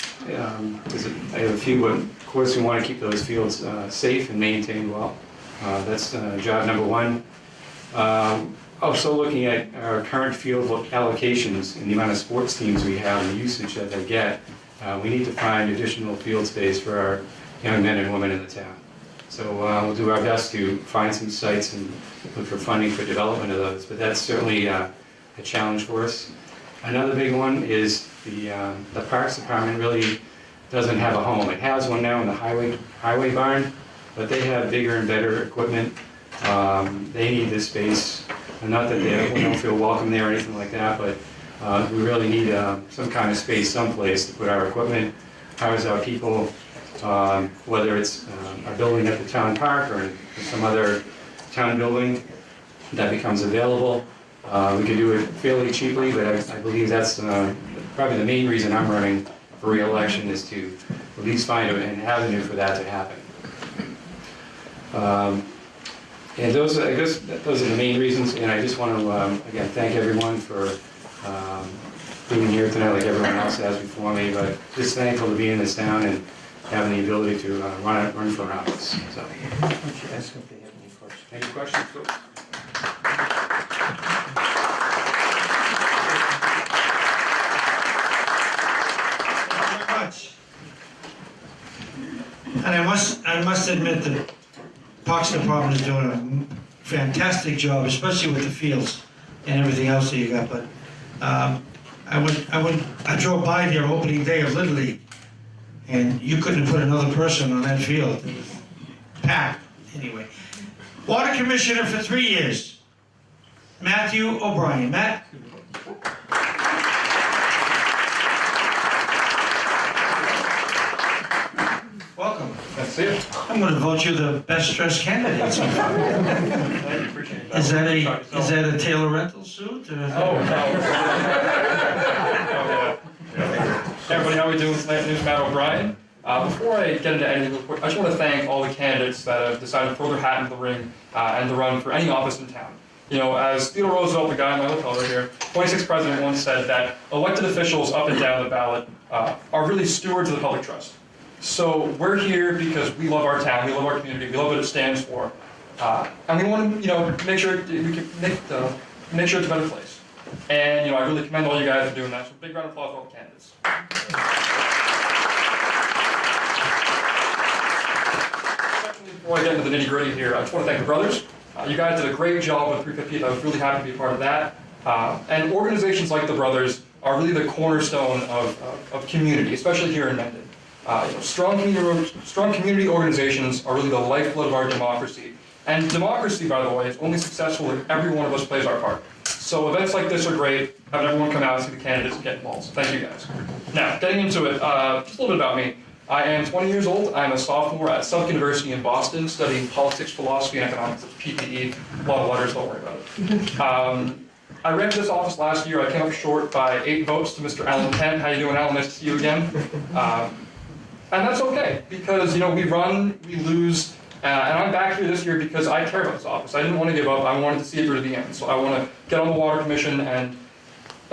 [SPEAKER 13] is that I have a few, but of course we want to keep those fields safe and maintained well. That's job number one. Also looking at our current field allocations and the amount of sports teams we have and the usage that they get, we need to find additional field space for our young men and women in the town. So we'll do our best to find some sites and look for funding for development of those, but that's certainly a challenge for us. Another big one is the Parks Department really doesn't have a home. It has one now in the highway barn, but they have bigger and better equipment. They need this space. And not that we don't feel welcome there or anything like that, but we really need some kind of space someplace to put our equipment, house our people, whether it's our building at the town park or some other town building that becomes available. We can do it fairly cheaply, but I believe that's probably the main reason I'm running for re-election, is to at least find an avenue for that to happen. And those are the main reasons, and I just want to, again, thank everyone for being here tonight like everyone else has before me, but just thankful to be in this town and having the ability to run for an office. So.
[SPEAKER 3] Why don't you ask if they have any questions?
[SPEAKER 13] Any questions, folks?
[SPEAKER 1] Thank you very much. And I must admit that Parks Department is doing a fantastic job, especially with the fields and everything else that you got. But I drove by there opening day of Little League, and you couldn't have put another person on that field. It was packed. Anyway, Water Commissioner for 3 years, Matthew O'Brien. Matt. Welcome.
[SPEAKER 13] That's it.
[SPEAKER 1] I'm going to vote you the best dressed candidate so far.
[SPEAKER 13] I appreciate that.
[SPEAKER 1] Is that a Taylor rental suit? Or?
[SPEAKER 14] Oh, no. Hey everybody, how are we doing tonight? My name is Matt O'Brien. Before I get into anything real quick, I just want to thank all the candidates that have decided to throw their hat into the ring and to run for any office in town. You know, as Theodore Roosevelt, the guy in my lapel right here, 26th president, once said that elected officials up and down the ballot are really stewards of the public trust. So we're here because we love our town, we love our community, we love what it stands for, and we want to, make sure we can make sure it's a better place. And I really commend all you guys for doing that. So big round of applause for all the candidates. Secondly, before I get into the nitty-gritty here, I just want to thank the brothers. You guys did a great job with 350th. I was really happy to be a part of that. And organizations like the brothers are really the cornerstone of community, especially here in Mendon. Strong community organizations are really the lifeblood of our democracy. And democracy, by the way, is only successful if every one of us plays our part. So events like this are great. Have everyone come out and see the candidates and get involved. So thank you guys. Now, getting into it, just a little bit about me. I am 20 years old. I'm a sophomore at Suffolk University in Boston, studying politics, philosophy, and economics at PPE. A lot of letters, don't worry about it. I ran for this office last year. I came up short by 8 votes to Mr. Alan Kent. How you doing, Alan? Nice to see you again. And that's okay, because we run, we lose, and I'm back here this year because I care about this office. I didn't want to give up. I wanted to see it through to the end. So I want to get on the Water Commission and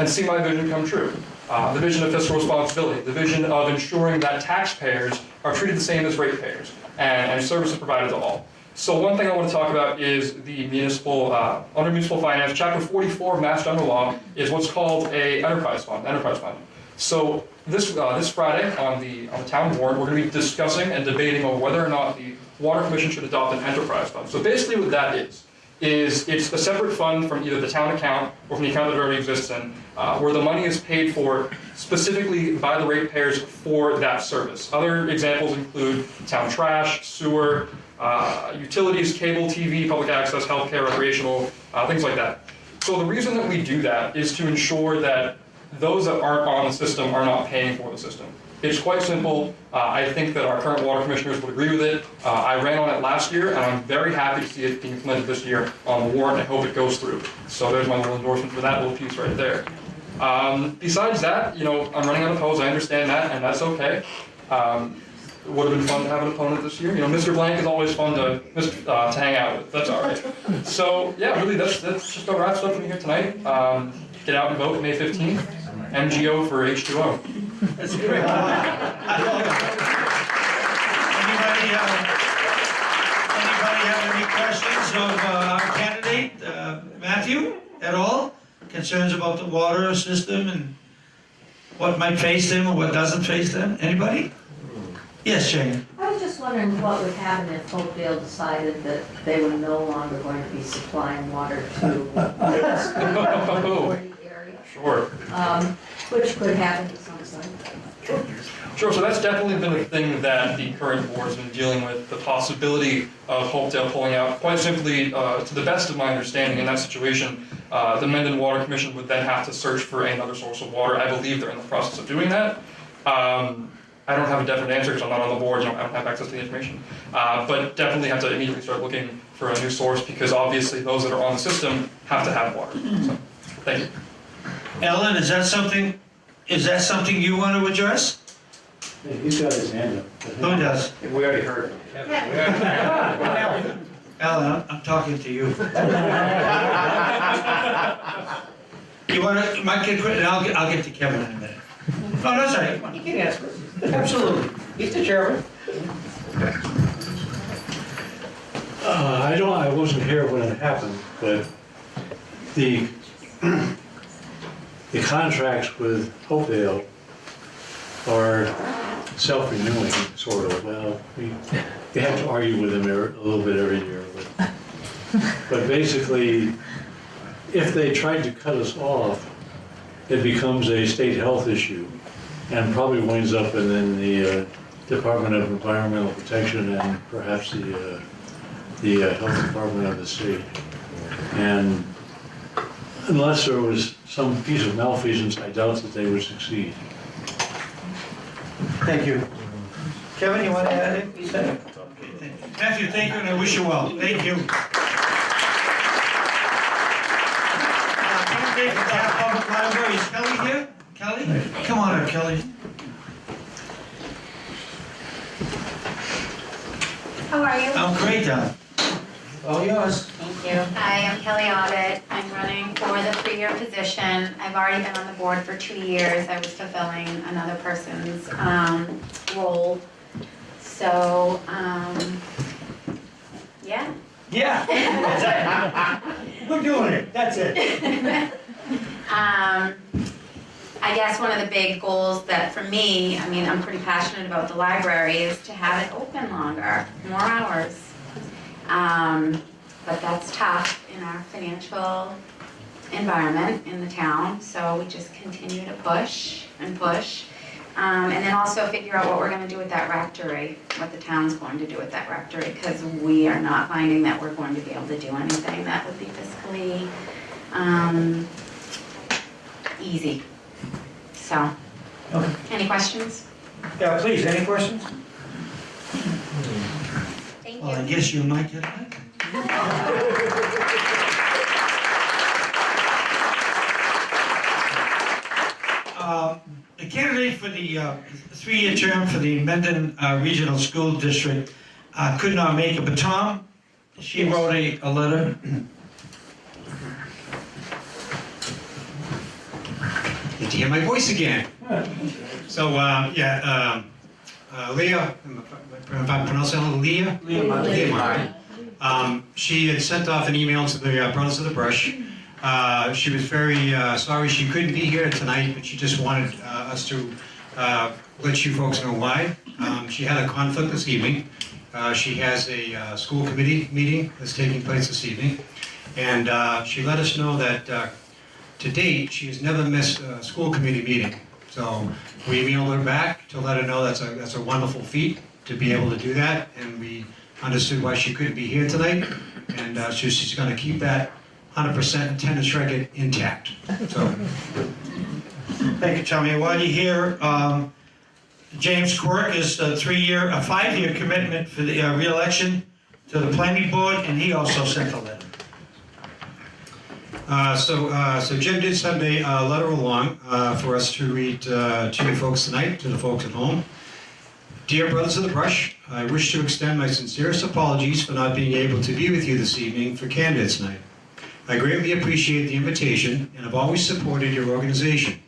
[SPEAKER 14] see my vision come true. The vision of fiscal responsibility, the vision of ensuring that taxpayers are treated the same as ratepayers, and services provided to all. So one thing I want to talk about is the municipal, under municipal finance, Chapter 44 of Mass General Law is what's called a enterprise fund. So this Friday on the town board, we're going to be discussing and debating on whether or not the Water Commission should adopt an enterprise fund. So basically what that is it's a separate fund from either the town account or from the account that it already exists in, where the money is paid for specifically by the ratepayers for that service. Other examples include town trash, sewer, utilities, cable, TV, public access, healthcare, recreational, things like that. So the reason that we do that is to ensure that those that aren't on the system are not paying for the system. It's quite simple. I think that our current water commissioners would agree with it. I ran on it last year, and I'm very happy to see it being implemented this year on the warrant. I hope it goes through. So there's my little endorsement for that little piece right there. Besides that, I'm running unopposed. I understand that, and that's okay. It would have been fun to have an opponent this year. Mr. Blank is always fun to hang out with. That's all right. So yeah, really, that's just about wraps up for me here tonight. Get out and vote May 15th. MGO for H2O.
[SPEAKER 1] That's great. Anybody have any questions of our candidate, Matthew, at all? Concerns about the water system and what might face them or what doesn't face them? Anybody? Yes, Jane.
[SPEAKER 11] I was just wondering what would happen if Hopedale decided that they were no longer going to be supplying water to the area.
[SPEAKER 14] Sure.
[SPEAKER 11] Which could happen to some extent.
[SPEAKER 14] Sure, so that's definitely been a thing that the current board's been dealing with, the possibility of Hopedale pulling out. Quite simply, to the best of my understanding, in that situation, the Mendon Water Commission would then have to search for another source of water. I believe they're in the process of doing that. I don't have a definite answer because I'm not on the board, I don't have access to the information. But definitely have to immediately start looking for a new source because obviously those that are on the system have to have water. So, thank you.
[SPEAKER 1] Ellen, is that something you want to address?
[SPEAKER 3] Hey, he's got his hand up.
[SPEAKER 1] Who does?
[SPEAKER 5] We already heard it.
[SPEAKER 1] Ellen, I'm talking to you. You want to, Mike, get quick, and I'll get to Kevin in a minute. No, that's all right.
[SPEAKER 4] You can ask her. Absolutely. He's the chairman.
[SPEAKER 3] I wasn't here when it happened, but the contracts with Hopedale are self-renewing, sort of. Well, we have to argue with them a little bit every year, but basically, if they tried to cut us off, it becomes a state health issue, and probably winds up in the Department of Environmental Protection and perhaps the Health Department of the state. And unless there was some piece of malfeasance, I doubt that they would succeed.
[SPEAKER 1] Thank you. Kevin, you want to add anything? Okay, thank you. Matthew, thank you, and I wish you well. Thank you. Candidate for Taft Public Library, is Kelly here? Kelly? Come on up, Kelly.
[SPEAKER 15] How are you?
[SPEAKER 1] I'm great, Don. All yours.
[SPEAKER 15] Thank you. Hi, I'm Kelly Abbott. I'm running for the 3-year position. I've already been on the board for 2 years. I was fulfilling another person's role. So, yeah.
[SPEAKER 1] Yeah. We're doing it. That's it.
[SPEAKER 15] I guess one of the big goals that for me, I'm pretty passionate about the library, is to have it open longer, more hours. But that's tough in our financial environment in the town, so we just continue to push and push. And then also figure out what we're gonna do with that rectory, what the town's going to do with that rectory, because we are not finding that we're going to be able to do anything that would be fiscally easy. So, any questions?
[SPEAKER 1] Yeah, please, any questions?
[SPEAKER 15] Thank
[SPEAKER 1] Well, I
[SPEAKER 15] you.
[SPEAKER 1] guess you might get it. The candidate for the 3-year term for the Mendon Regional School District could not make it, but Tom, she wrote a letter.
[SPEAKER 12] Get to hear my voice again. So, Leah, if I'm pronouncing it, Leah Martin. She had sent off an email to the Brothers of the Brush. She was very sorry she couldn't be here tonight, but she just wanted us to let you folks know why. She had a conflict this evening. She has a school committee meeting that's taking place this evening. And she let us know that to date, she has never missed a school committee meeting. So we emailed her back to let her know that's a wonderful feat to be able to do that. And we understood why she couldn't be here tonight. And she's going to keep that 100% attendance record intact. So,
[SPEAKER 1] Thank you, Tommy. While you're here, James Quirk is a 5-year commitment for the re-election to the planning board, and he also sent a letter.
[SPEAKER 12] So Jim did send a letter along for us to read to you folks tonight, to the folks at home. Dear Brothers of the Brush, I wish to extend my sincerest apologies for not being able to be with you this evening for Candidates Night. I greatly appreciate the invitation and have always supported your organization.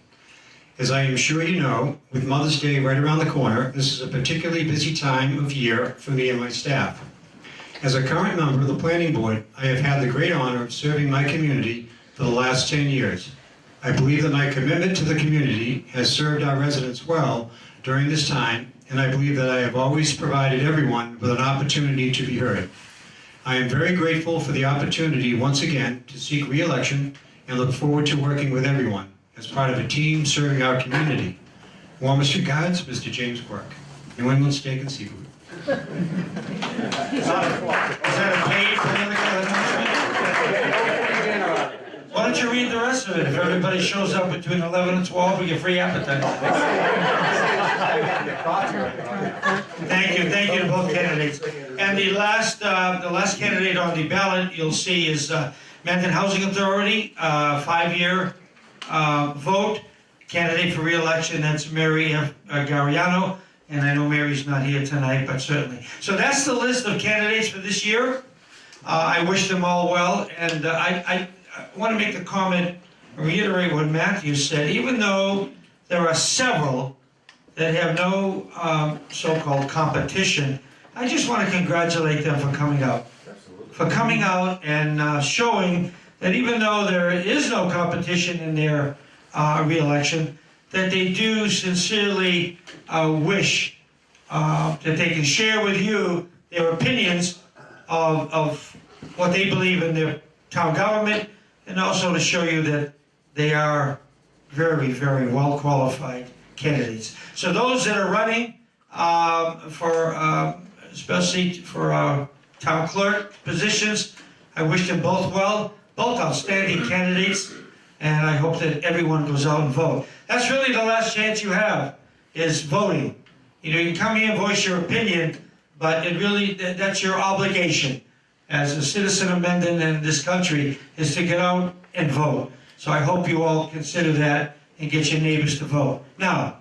[SPEAKER 12] As I am sure you know, with Mother's Day right around the corner, this is a particularly busy time of year for me and my staff. As a current member of the Planning Board, I have had the great honor of serving my community for the last 10 years. I believe that my commitment to the community has served our residents well during this time, and I believe that I have always provided everyone with an opportunity to be heard. I am very grateful for the opportunity once again to seek re-election and look forward to working with everyone as part of a team serving our community. Warmest regards, Mr. James Quirk, New England Steak and Seafood.
[SPEAKER 1] Is that a paid political announcement? Why don't you read the rest of it? If everybody shows up between 11 and 12, we get free appetizer. Thank you to both candidates. And the last candidate on the ballot you'll see is Mendon Housing Authority, 5-year vote. Candidate for re-election, that's Mary Gariano. And I know Mary's not here tonight, but certainly. So that's the list of candidates for this year. I wish them all well, and I want to make the comment, reiterate what Matthew said. Even though there are several that have no so-called competition, I just want to congratulate them for coming out. Absolutely. For coming out and showing that even though there is no competition in their re-election, that they do sincerely wish that they can share with you their opinions of what they believe in their town government, and also to show you that they are very, very well qualified candidates. So those that are running especially for town clerk positions, I wish them both well, both outstanding candidates, and I hope that everyone goes out and vote. That's really the last chance you have, is voting. You know, you can come here and voice your opinion, but it really, that's your obligation as a citizen of Mendon and this country, is to get out and vote. So I hope you all consider that and get your neighbors to vote. Now,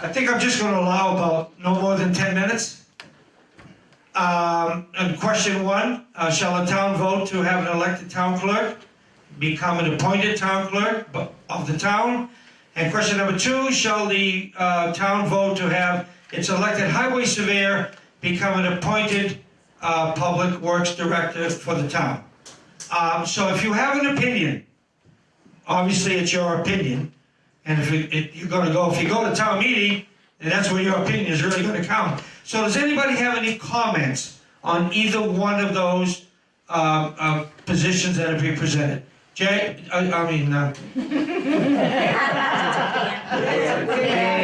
[SPEAKER 1] I think I'm just going to allow about no more than 10 minutes. And question 1, shall the town vote to have an elected town clerk become an appointed town clerk of the town? And question number 2, shall the town vote to have its elected highway surveyor become an appointed public works director for the town? So if you have an opinion, obviously it's your opinion, and if you go to town meeting, and that's where your opinion is really going to count. So does anybody have any comments on either one of those positions that have been presented? Jay, I mean,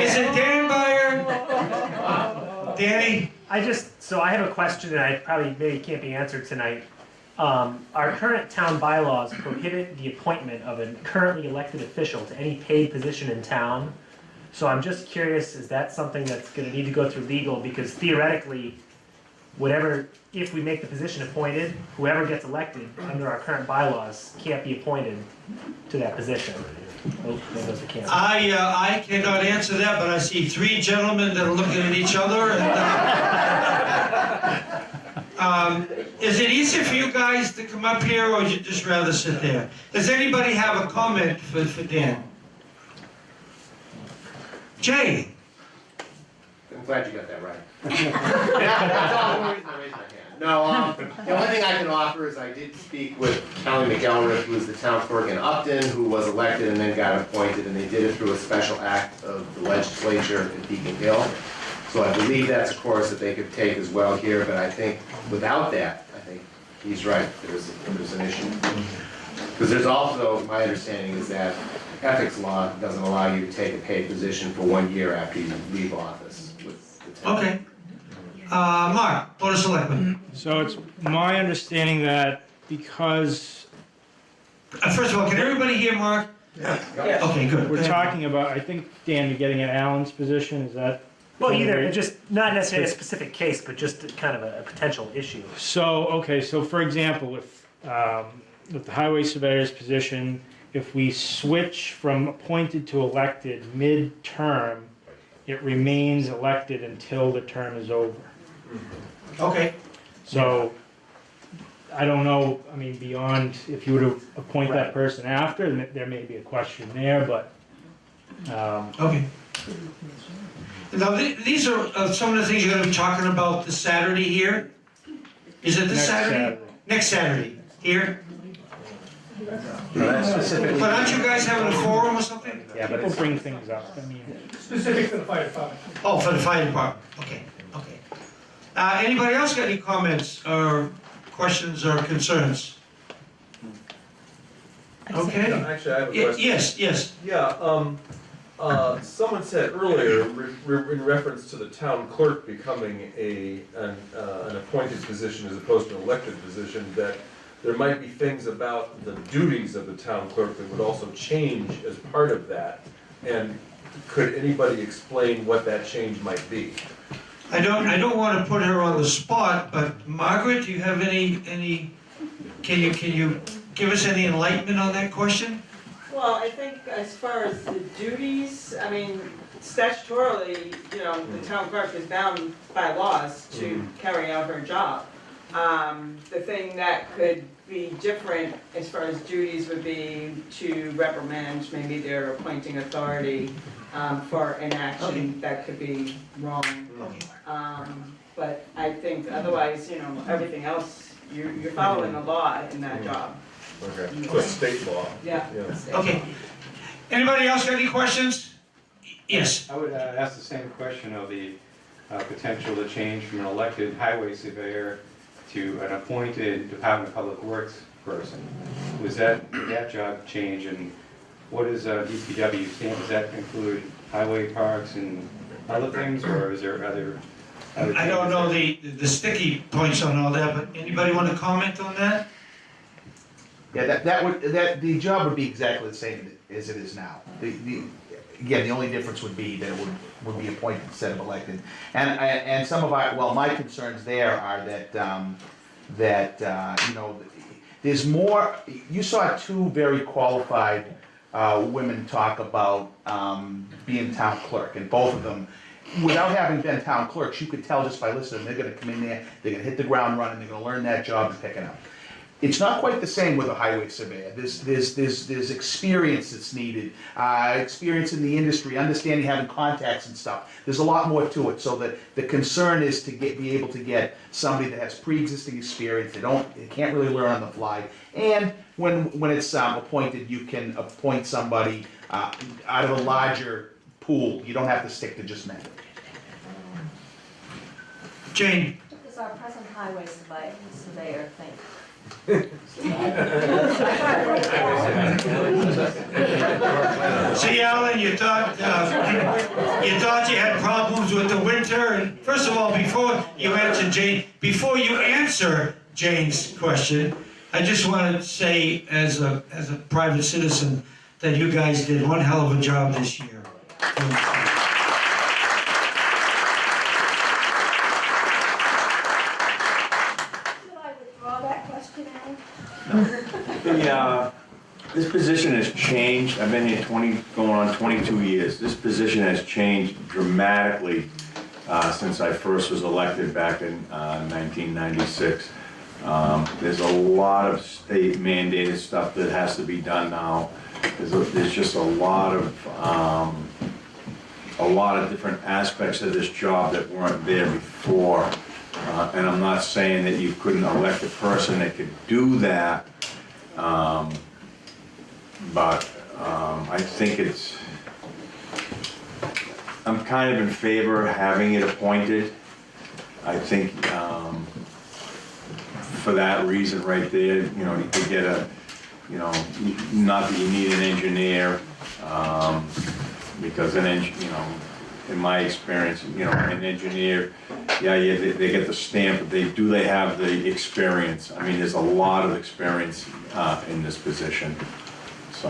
[SPEAKER 1] is it Dan Byer? Danny?
[SPEAKER 16] So I have a question that I probably maybe can't be answered tonight. Our current town bylaws prohibit the appointment of a currently elected official to any paid position in town. So I'm just curious, is that something that's gonna need to go through legal? Because theoretically, if we make the position appointed, whoever gets elected under our current bylaws can't be appointed to that position. Oh, there goes the camera.
[SPEAKER 1] I cannot answer that, but I see three gentlemen that are looking at each other. And, is it easier for you guys to come up here, or would you just rather sit there? Does anybody have a comment for Dan? Jay?
[SPEAKER 5] I'm glad you got that right. That's all the reason I raised my hand. No, the only thing I can offer is I did speak with Kelly McElrath, who was the town clerk in Upton, who was elected and then got appointed, and they did it through a special act of the legislature in Beacon Hill. So I believe that's a course that they could take as well here, but I think without that, I think he's right, there's an issue. Because there's also, my understanding is that ethics law doesn't allow you to take a paid position for 1 year after you leave office with the town.
[SPEAKER 1] Okay. Mark, Board of Selectmen.
[SPEAKER 17] So it's my understanding that because
[SPEAKER 1] First of all, can everybody hear Mark?
[SPEAKER 5] Yeah.
[SPEAKER 1] Okay, good.
[SPEAKER 17] we're talking about, I think, Dan, you're getting at Alan's position, is that?
[SPEAKER 16] Well, either, just not necessarily a specific case, but just kind of a potential issue.
[SPEAKER 17] So, okay, so for example, with the highway surveyor's position, if we switch from appointed to elected mid-term, it remains elected until the term is over.
[SPEAKER 1] Okay.
[SPEAKER 17] So, I don't know, I mean, beyond, if you were to appoint that person after, there may be a question there, but.
[SPEAKER 1] Okay. Now, these are some of the things you're going to be talking about this Saturday here. Is it this Saturday? Next Saturday, here? But aren't you guys having a forum or something?
[SPEAKER 17] Yeah, but people bring things up, I mean.
[SPEAKER 6] Specific to the fire department.
[SPEAKER 1] Oh, for the fire department, okay, okay. Anybody else got any comments or questions or concerns? Okay.
[SPEAKER 18] Actually, I have a question.
[SPEAKER 1] Yes.
[SPEAKER 18] Yeah, someone said earlier, in reference to the town clerk becoming an appointed position as opposed to an elected position, that there might be things about the duties of the town clerk that would also change as part of that. And could anybody explain what that change might be?
[SPEAKER 1] I don't want to put her on the spot, but Margaret, do you have can you give us any enlightenment on that question?
[SPEAKER 19] Well, I think as far as the duties, I mean, statutorily, the town clerk is bound by laws to carry out her job. The thing that could be different as far as duties would be to reprimand maybe their appointing authority for an action that could be wrong. But I think otherwise, everything else, you're following the law in that job.
[SPEAKER 18] Okay, so state law.
[SPEAKER 19] Yeah.
[SPEAKER 1] Okay. Anybody else got any questions? Yes.
[SPEAKER 13] I would ask the same question of the potential to change from an elected highway surveyor to an appointed Department of Public Works person. Would that job change, and what is DPW stand? Does that include highway parks and other things, or is there other
[SPEAKER 1] I don't know the sticky points on all that, but anybody want to comment on that?
[SPEAKER 7] Yeah, the job would be exactly the same as it is now. Again, the only difference would be that it would be appointed instead of elected. And some of my concerns there are that there's more. You saw two very qualified women talk about being town clerk, and both of them, without having been town clerks, you could tell just by listening, they're going to come in there, they're going to hit the ground running, they're going to learn that job and pick it up. It's not quite the same with a highway surveyor. There's experience that's needed, experience in the industry, understanding, having contacts and stuff. There's a lot more to it. So that the concern is to be able to get somebody that has pre-existing experience. They can't really learn on the fly. And when it's appointed, you can appoint somebody out of a larger pool. You don't have to stick to just men.
[SPEAKER 1] Jane.
[SPEAKER 11] What does our present highway surveyor think?
[SPEAKER 1] See, Alan, you thought you had problems with the winter, and first of all, before you answer Jane's question, I just want to say, as a private citizen, that you guys did one hell of a job this year.
[SPEAKER 3] This position has changed. I've been here going on 22 years. This position has changed dramatically since I first was elected back in 1996. There's a lot of state mandated stuff that has to be done now. There's just a lot of different aspects of this job that weren't there before. And I'm not saying that you couldn't elect a person that could do that. But I think I'm kind of in favor of having it appointed. I think for that reason right there, you could get not that you need an engineer, because in my experience, an engineer, they get the stamp, but they have the experience. I mean, there's a lot of experience in this position. So,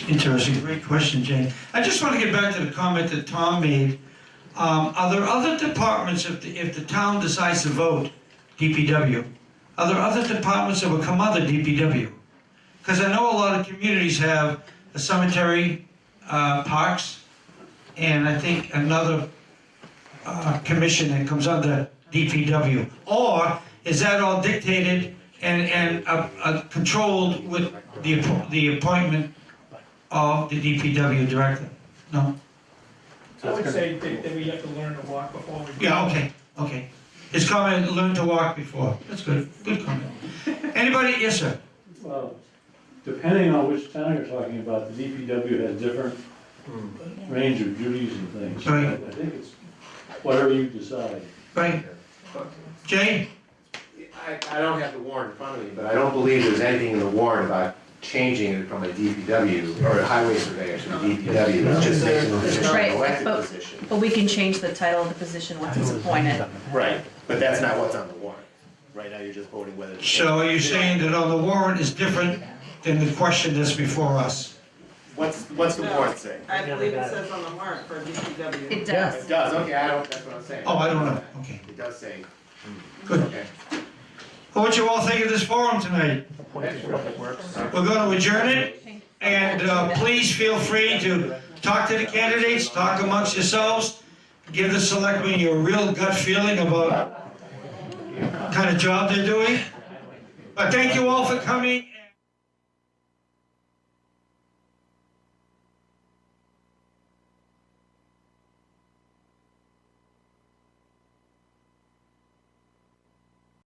[SPEAKER 1] interesting, great question, Jane. I just want to get back to the comment that Tom made. Are there other departments, if the town decides to vote DPW, are there other departments that will come out of DPW? Because I know a lot of communities have a cemetery, parks, and I think another commission that comes under DPW. Or is that all dictated and controlled with the appointment of the DPW director? No?
[SPEAKER 6] I would say that we have to learn to walk before we.
[SPEAKER 1] Yeah, okay. His comment, learn to walk before. That's good comment. Anybody? Yes, sir.
[SPEAKER 20] Well, depending on which town you're talking about, the DPW has different range of duties and things.
[SPEAKER 1] Right.
[SPEAKER 20] I think it's whatever you decide.
[SPEAKER 1] Right. Jay?
[SPEAKER 5] I don't have the warrant in front of me, but I don't believe there's anything in the warrant about changing it from a DPW or a highway surveyor to a DPW. It's just making the position an elected position.
[SPEAKER 21] But we can change the title of the position once it's appointed.
[SPEAKER 5] Right, but that's not what's on the warrant. Right now, you're just voting whether to.
[SPEAKER 1] So are you saying that on the warrant is different than the question that's before us?
[SPEAKER 5] What's the warrant say?
[SPEAKER 19] I believe it says on the warrant for DPW.
[SPEAKER 21] It does.
[SPEAKER 5] It does, okay, that's what I'm saying.
[SPEAKER 1] Oh, I don't know, okay.
[SPEAKER 5] It does say.
[SPEAKER 1] Good.
[SPEAKER 5] Okay.
[SPEAKER 1] Well, what you all think of this forum tonight? We're going to adjourn it, and please feel free to talk to the candidates, talk amongst yourselves, give the selectmen your real gut feeling about what kind of job they're doing. But thank you all for coming.